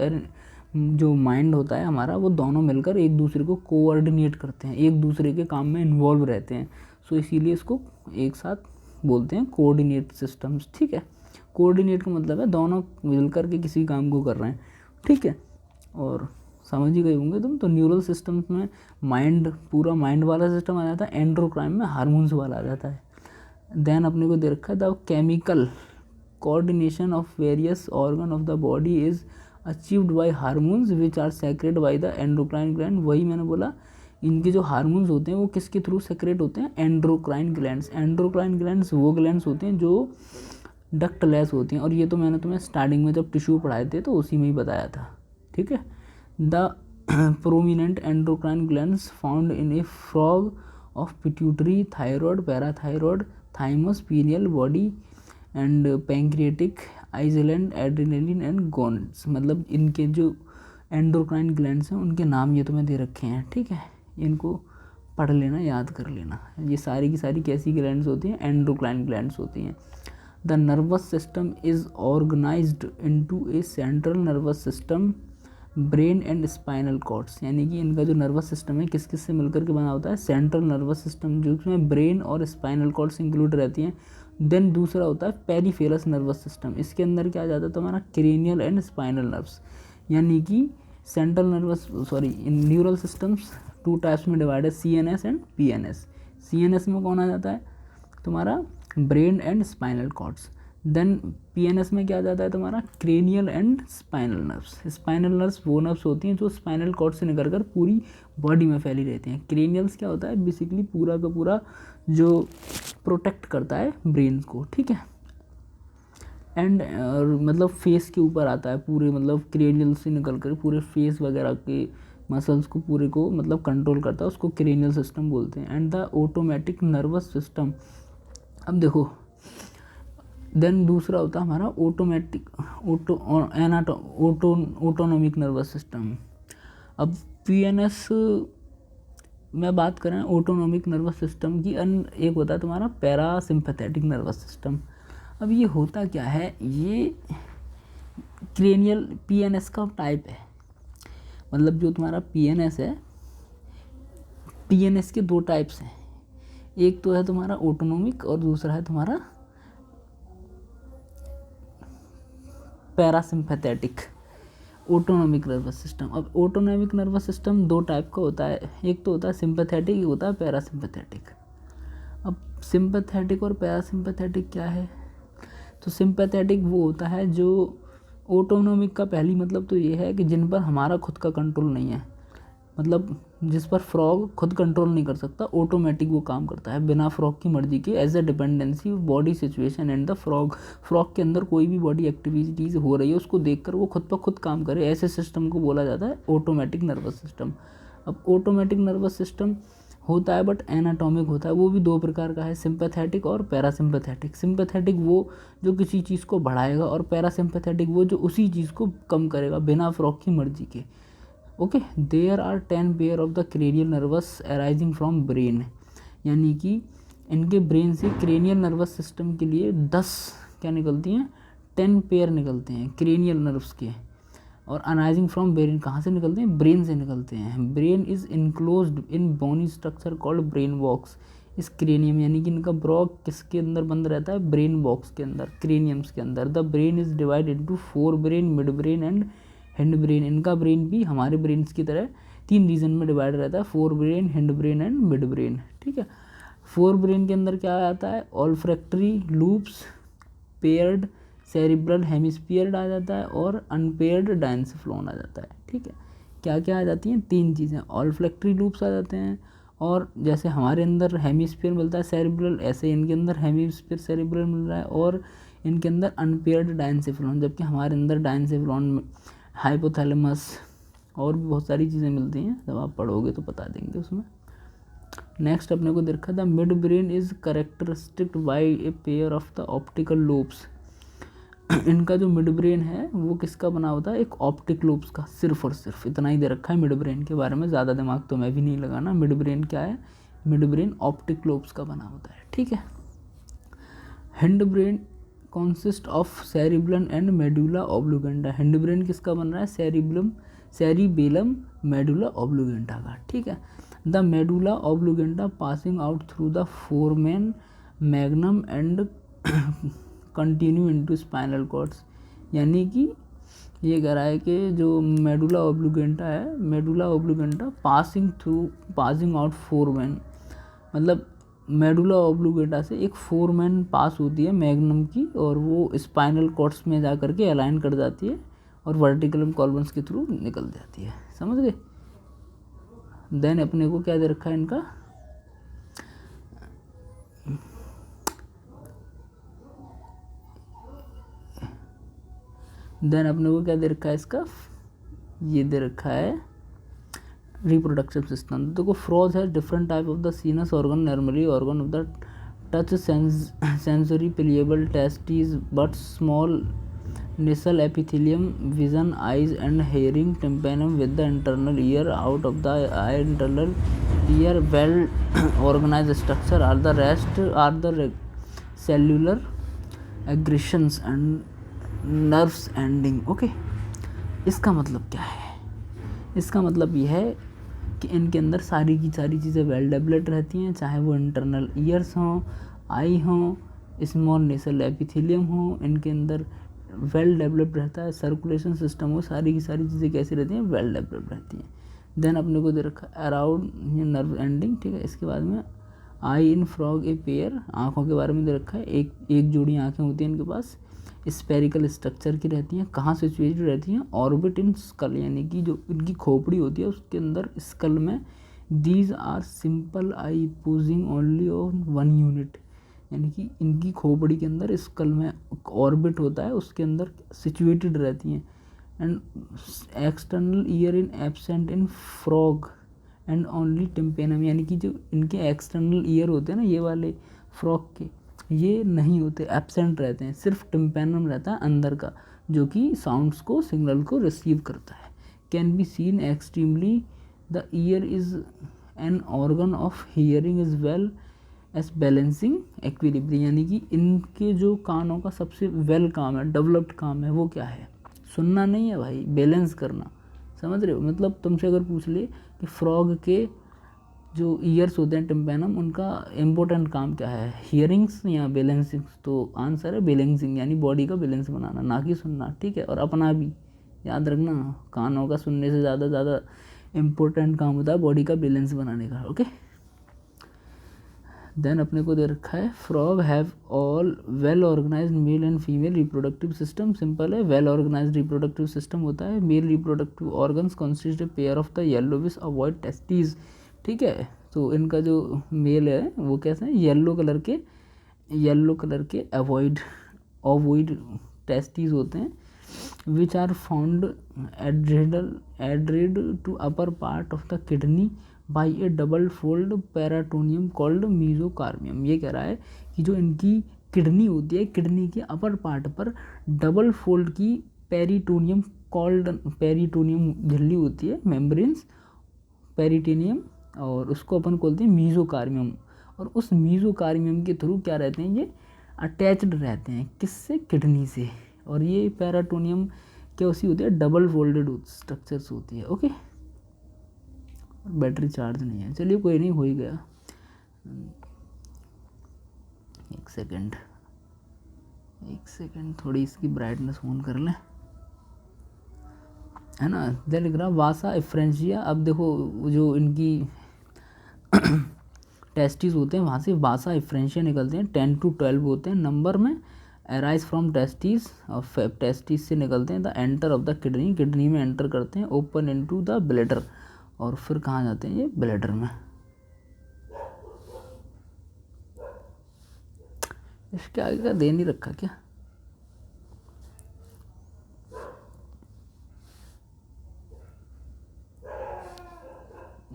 जो माइंड होता है हमारा, वो दोनों मिलकर एक दूसरे को कोऑर्डिनेट करते हैं, एक दूसरे के काम में इन्वॉल्व रहते हैं। सो इसीलिए इसको एक साथ बोलते हैं कोऑर्डिनेट सिस्टम्स। ठीक है, कोऑर्डिनेट का मतलब है दोनों मिलकर के किसी काम को कर रहे हैं। ठीक है, और समझ ही गए होंगे तुम। तो न्यूरल सिस्टम्स में माइंड, पूरा माइंड वाला सिस्टम आ जाता है, एंड्रोक्राइन में हार्मोन्स वाला आ जाता है। देन अपने को दे रखा है the chemical coordination of various organ of the body is achieved by hormones which are secrete by the endocrine gland. वही मैंने बोला, इनके जो हार्मोन्स होते हैं वो किसके थ्रू सेक्रेट होते हैं? Endocrine glands. एंड्रोक्राइन ग्लैंड्स वो ग्लैंड्स होते हैं जो डक्टलेस होती हैं, और ये तो मैंने तुम्हें स्टार्टिंग में जब टिश्यू पढ़ाए थे तो उसी में ही बताया था। ठीक है, the prominent endocrine glands found in a frog of pituitary, thyroid, parathyroid, thymus, pineal body and pancreatic, island, adrenaline and gonads. मतलब इनके जो एंड्रोक्राइन ग्लैंड्स हैं उनके नाम ये तुम्हें दे रखे हैं। ठीक है, इनको पढ़ लेना, याद कर लेना। ये सारी की सारी कैसी ग्लैंड्स होती हैं? एंड्रोक्राइन ग्लैंड्स होती हैं। The nervous system is organised into a central nervous system, brain and spinal cords. यानी कि इनका जो नर्वस सिस्टम है किस किस से मिलकर के बना होता है? सेंट्रल नर्वस सिस्टम, जिसमें ब्रेन और स्पाइनल कॉर्ड्स इंक्लूड रहती हैं। देन दूसरा होता है पेरिफेरस नर्वस सिस्टम, इसके अंदर क्या आ जाता है तुम्हारा? Cranial and spinal nerves. यानी कि central nervous in neural systems two types में डिवाइड है, CNS एंड PNS। CNS में कौन आ जाता है तुम्हारा? Brain and spinal cords. Then PNS में क्या आ जाता है तुम्हारा? Cranial and spinal nerves. Spinal nerves वो नर्व्स होती हैं जो स्पाइनल कॉर्ड से निकल कर पूरी बॉडी में फैली रहती हैं। क्रेनियल्स क्या होता है? बेसिकली पूरा का पूरा जो प्रोटेक्ट करता है ब्रेन को। ठीक है, एंड मतलब फेस के ऊपर आता है पूरे, मतलब क्रेनियल से निकल कर पूरे फेस वगैरह के मसल्स को पूरे को मतलब कंट्रोल करता है, उसको क्रेनियल सिस्टम बोलते हैं। And the automatic nervous system. अब देखो, देन दूसरा होता है हमारा ऑटोमेटिक ऑटोनॉमिक नर्वस सिस्टम। अब PNS मैं बात करें ऑटोनॉमिक नर्वस सिस्टम की, एक होता है तुम्हारा पैरासिम्पैथेटिक नर्वस सिस्टम। अब ये होता क्या है, ये क्रेनियल पीएनएस का टाइप है। मतलब जो तुम्हारा पीएनएस है, पीएनएस के दो टाइप्स हैं, एक तो है तुम्हारा ऑटोनॉमिक और दूसरा है तुम्हारा पैरासिम्पैथेटिक ऑटोनॉमिक नर्वस सिस्टम। अब ऑटोनॉमिक नर्वस सिस्टम दो टाइप का होता है, एक तो होता है सिंपैथेटिक, एक होता है पैरासिम्पैथेटिक। अब सिंपैथेटिक और पैरासिम्पैथेटिक क्या है, तो सिंपैथेटिक वो होता है जो ऑटोनॉमिक का पहली मतलब तो ये है कि जिन पर हमारा खुद का कंट्रोल नहीं है, मतलब जिस पर फ्रॉग खुद कंट्रोल नहीं कर सकता, ऑटोमेटिक वो काम करता है बिना फ्रॉग की मर्जी के, as a dependency body situation and the frog. Frog के अंदर कोई भी बॉडी एक्टिविटीज़ हो रही है उसको देखकर वो खुद पर खुद काम करे, ऐसे सिस्टम को बोला जाता है ऑटोमेटिक नर्वस सिस्टम। अब ऑटोमेटिक नर्वस सिस्टम होता है बट एनाटॉमिक होता है, वो भी दो प्रकार का है, सिंपैथेटिक और पैरासिम्पैथेटिक। सिंपैथेटिक वो जो किसी चीज़ को बढ़ाएगा और पैरासिम्पैथेटिक वो जो उसी चीज़ को कम करेगा बिना फ्रॉग की मर्जी के। Okay, there are 10 pair of the cranial nerves arising from brain, यानी कि इनके ब्रेन से क्रेनियल नर्वस सिस्टम के लिए 10 क्या निकलती हैं, 10 पेयर निकलते हैं क्रेनियल नर्व्स के। और अराइजिंग फ्रॉम ब्रेन कहाँ से निकलते हैं, ब्रेन से निकलते हैं। Brain is enclosed in bony structure called brain box. इस क्रेनियम यानी कि इनका ब्रॉक किसके अंदर बंद रहता है, ब्रेन बॉक्स के अंदर, क्रेनियम्स के अंदर। The brain is divided into 4 brain, mid brain and hind brain. इनका ब्रेन भी हमारे ब्रेन्स की तरह 3 रीजन में डिवाइड रहता है, 4 brain, hind brain and mid brain. ठीक है, 4 ब्रेन के अंदर क्या आता है, olfactory lobes, paired cerebral hemisphere आ जाता है और अनपेयर्ड डायंसिफ्लोन आ जाता है। ठीक है, क्या क्या आ जाती हैं, 3 चीज़ें, ऑल्फैक्टरी लूप्स आ जाते हैं, और जैसे हमारे अंदर हेमिस्फीयर मिलता है सेरिब्रल, ऐसे इनके अंदर हेमिस्फीयर सेरिब्रल मिल रहा है, और इनके अंदर अनपेयर्ड डायंसिफ्लोन, जबकि हमारे अंदर डायंसिफ्लोन, हाइपोथैलेमस और भी बहुत सारी चीज़ें मिलती हैं, जब आप पढ़ोगे तो बता देंगे उसमें। नेक्स्ट अपने को देखा था, mid brain is characterised by a pair of the optical lobes. इनका जो मिड ब्रेन है वो किसका बना होता है, एक ऑप्टिक लोब्स का, सिर्फ और सिर्फ इतना ही दे रखा है मिड ब्रेन के बारे में, ज़्यादा दिमाग तो मैं भी नहीं लगाना। मिड ब्रेन क्या है, मिड ब्रेन ऑप्टिक लोब्स का बना होता है। ठीक है, hind brain consist of cerebellum and medulla oblongata. Hind brain किसका बन रहा है, सेरिबेलम मेडुला ऑब्लिगेंटा का। ठीक है, the medulla oblongata passing out through the foramen magnum and continue into spinal cords. यानी कि ये कह रहा है कि जो मेडुला ऑब्लिगेंटा है, medulla oblongata passing out foramen, मतलब मेडुला ऑब्लिगेंटा से एक फोरमेन पास होती है मैग्नम की, और वो स्पाइनल कॉर्ड्स में जा करके अलाइन कर जाती है और वर्टिकल कॉलम्स के थ्रू निकल जाती है। समझ गए। देन अपने को क्या दे रखा है इनका, देन अपने को क्या दे रखा है इसका, ये दे रखा है रिप्रोडक्शन सिस्टम। देखो, फ्रॉग है different type of the sense organ, normally organ of the touch sensory papillae taste but small nasal epithelium, vision, eyes and hearing, tympanum with the internal ear, out of the eye internal ear, well organized structure are the rest are the cellular aggregations and nerves ending. Okay, इसका मतलब क्या है, इसका मतलब यह है कि इनके अंदर सारी की सारी चीज़ें वेल डेवलप्ड रहती हैं, चाहे वो इंटरनल ईयर्स हों, आई हों, स्मॉल नेसल एपिथेलियम हो, इनके अंदर वेल डेवलप्ड रहता है, सर्कुलेशन सिस्टम हो, सारी की सारी चीज़ें कैसी रहती हैं, वेल डेवलप्ड रहती हैं। देन अपने को दे रखा है अराउंड नर्व एंडिंग। ठीक है, इसके बाद में आई इन फ्रॉग ए पेयर, आँखों के बारे में दे रखा है, एक जोड़ी आँखें होती हैं इनके पास, स्पेरिकल स्ट्रक्चर की रहती हैं, कहाँ सिचुएटेड रहती हैं, ऑर्बिट इन स्कल, यानी कि जो इनकी खोपड़ी होती है उसके अंदर स्कल में। These are simple eye posing only on 1 unit, यानी कि इनकी खोपड़ी के अंदर स्कल में ऑर्बिट होता है, उसके अंदर सिचुएटेड रहती हैं। And external year in absent in frog and only tympanum, यानी कि जो इनके एक्सटर्नल ईयर होते हैं ना ये वाले फ्रॉग के, ये नहीं होते, एब्सेंट रहते हैं, सिर्फ टिम्पेनम रहता है अंदर का, जो कि साउंड्स को, सिग्नल को रिसीव करता है। Can be seen extremely the year is an organ of hearing is well S balancing equilibrium, यानी कि इनके जो कानों का सबसे वेल काम है, डेवलप्ड काम है, वो क्या है? सुनना नहीं है भाई, बैलेंस करना। समझ रहे हो? मतलब तुमसे अगर पूछ ले कि फ्रॉग के जो ईयर्स होते हैं टिम्पैनम, उनका इम्पोर्टेंट काम क्या है, हियरिंग्स या बैलेंसिंग, तो आंसर है बैलेंसिंग, यानी बॉडी का बैलेंस बनाना, ना कि सुनना। ठीक है, और अपना भी याद रखना, कानों का सुनने से ज़्यादा इम्पोर्टेंट काम होता है बॉडी का बैलेंस बनाने का। ओके, देन अपने को दे रखा है frog have all well organise male and female reproductive system. Simple है, वेल ऑर्गेनाइज रिप्रोडक्टिव सिस्टम होता है। Male reproductive organs consist a pair of the yellowish avoid testes. ठीक है, तो इनका जो मेल है वो कैसे है, येलो कलर के ओवॉइड टेस्टीज होते हैं, which are found adhered to upper part of the kidney by a double fold peritoneum called mesorchium. ये कह रहा है कि जो इनकी किडनी होती है, किडनी के अपर पार्ट पर डबल फोल्ड की पेरिटोनियम झिल्ली होती है, मेम्ब्रेन्स पेरिटोनियम, और उसको अपन बोलते हैं मीजोकार्मियम। और उस मीजोकार्मियम के थ्रू क्या रहते हैं, ये अटैच्ड रहते हैं, किससे? किडनी से। और ये पैराटोनियम क्या उसी होती है, डबल फोल्डेड स्ट्रक्चर्स होती है। ओके, बैटरी चार्ज नहीं है, चलिए कोई नहीं, हो ही गया। एक सेकेंड थोड़ी इसकी ब्राइटनेस ऑन कर लें, है ना। दे लिख रहा वासा एफ्रेंशिया। अब देखो जो इनकी टेस्टिस होते हैं वहाँ से वासा एफ्रेंशिया निकलते हैं, 10 to 12 होते हैं नंबर में, अराइज फ्रॉम टेस्टिस, और टेस्टिस से निकलते हैं the enter of the kidney में एंटर करते हैं, ओपन इनटू द ब्लैडर, और फिर कहाँ जाते हैं, ये ब्लैडर में। इसके आगे का दे नहीं रखा क्या?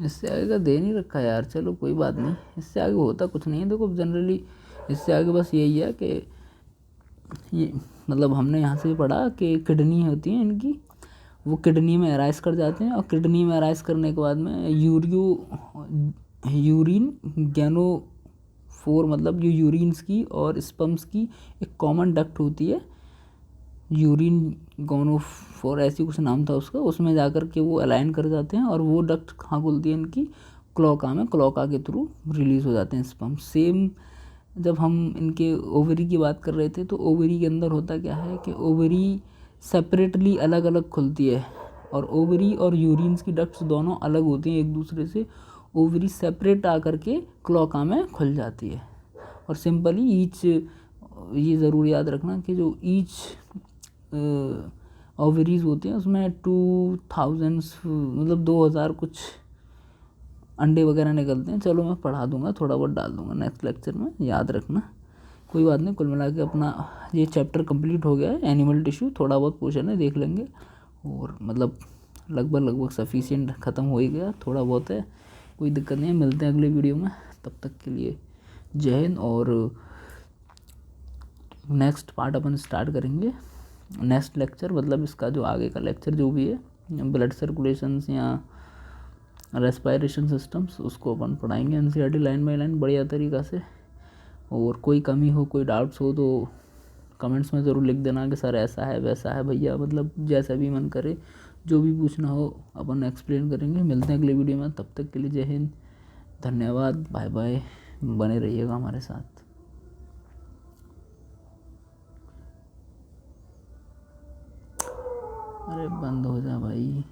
इससे आगे का दे नहीं रखा यार, चलो कोई बात नहीं, इससे आगे होता कुछ नहीं है। देखो जनरली इससे आगे बस यही है कि ये मतलब हमने यहाँ से पढ़ा कि किडनी होती है इनकी, वो किडनी में अराइज कर जाते हैं, और किडनी में अराइज करने के बाद में यूरिन गैनोफोर, मतलब जो यूरिन्स की और स्पम्स की एक कॉमन डक्ट होती है, यूरिन गोनोफोर ऐसी कुछ नाम था उसका, उसमें जाकर के वो अलाइन कर जाते हैं, और वो डक्ट कहाँ खुलती है इनकी, क्लोका में, क्लोका के थ्रू रिलीज हो जाते हैं स्पर्म। सेम जब हम इनके ओवरी की बात कर रहे थे, तो ओवरी के अंदर होता क्या है कि ओवरी सेपरेटली अलग अलग खुलती है, और ओवरी और यूरिन्स की डक्ट्स दोनों अलग होती हैं एक दूसरे से। ओवरी सेपरेट आकर के क्लोका में खुल जाती है। और सिंपली ये ज़रूर याद रखना कि जो ईच ओवरीज होते हैं उसमें 2000 मतलब 2000 कुछ अंडे वगैरह निकलते हैं। चलो मैं पढ़ा दूंगा, थोड़ा बहुत डाल दूंगा नेक्स्ट लेक्चर में, याद रखना, कोई बात नहीं। कुल मिला के अपना ये चैप्टर कंप्लीट हो गया है। एनिमल टिश्यू थोड़ा बहुत क्वेश्चन है, देख लेंगे, और मतलब लगभग सफिशिएंट ख़त्म हो ही गया, थोड़ा बहुत है, कोई दिक्कत नहीं है। मिलते हैं अगले वीडियो में, तब तक के लिए जय हिंद। और नेक्स्ट पार्ट अपन स्टार्ट करेंगे नेक्स्ट लेक्चर, मतलब इसका जो आगे का लेक्चर जो भी है, ब्लड सर्कुलेशंस या रेस्पायरेशन सिस्टम्स, उसको अपन पढ़ाएंगे एनसीईआरटी लाइन बाय लाइन बढ़िया तरीक़ा से। और कोई कमी हो, कोई डाउट्स हो, तो कमेंट्स में ज़रूर लिख देना कि सर ऐसा है वैसा है, भैया मतलब जैसा भी मन करे, जो भी पूछना हो अपन एक्सप्लेन करेंगे। मिलते हैं अगले वीडियो में, तब तक के लिए जय हिंद, धन्यवाद, बाय बाय, बने रहिएगा हमारे साथ। अरे बंद हो जा भाई।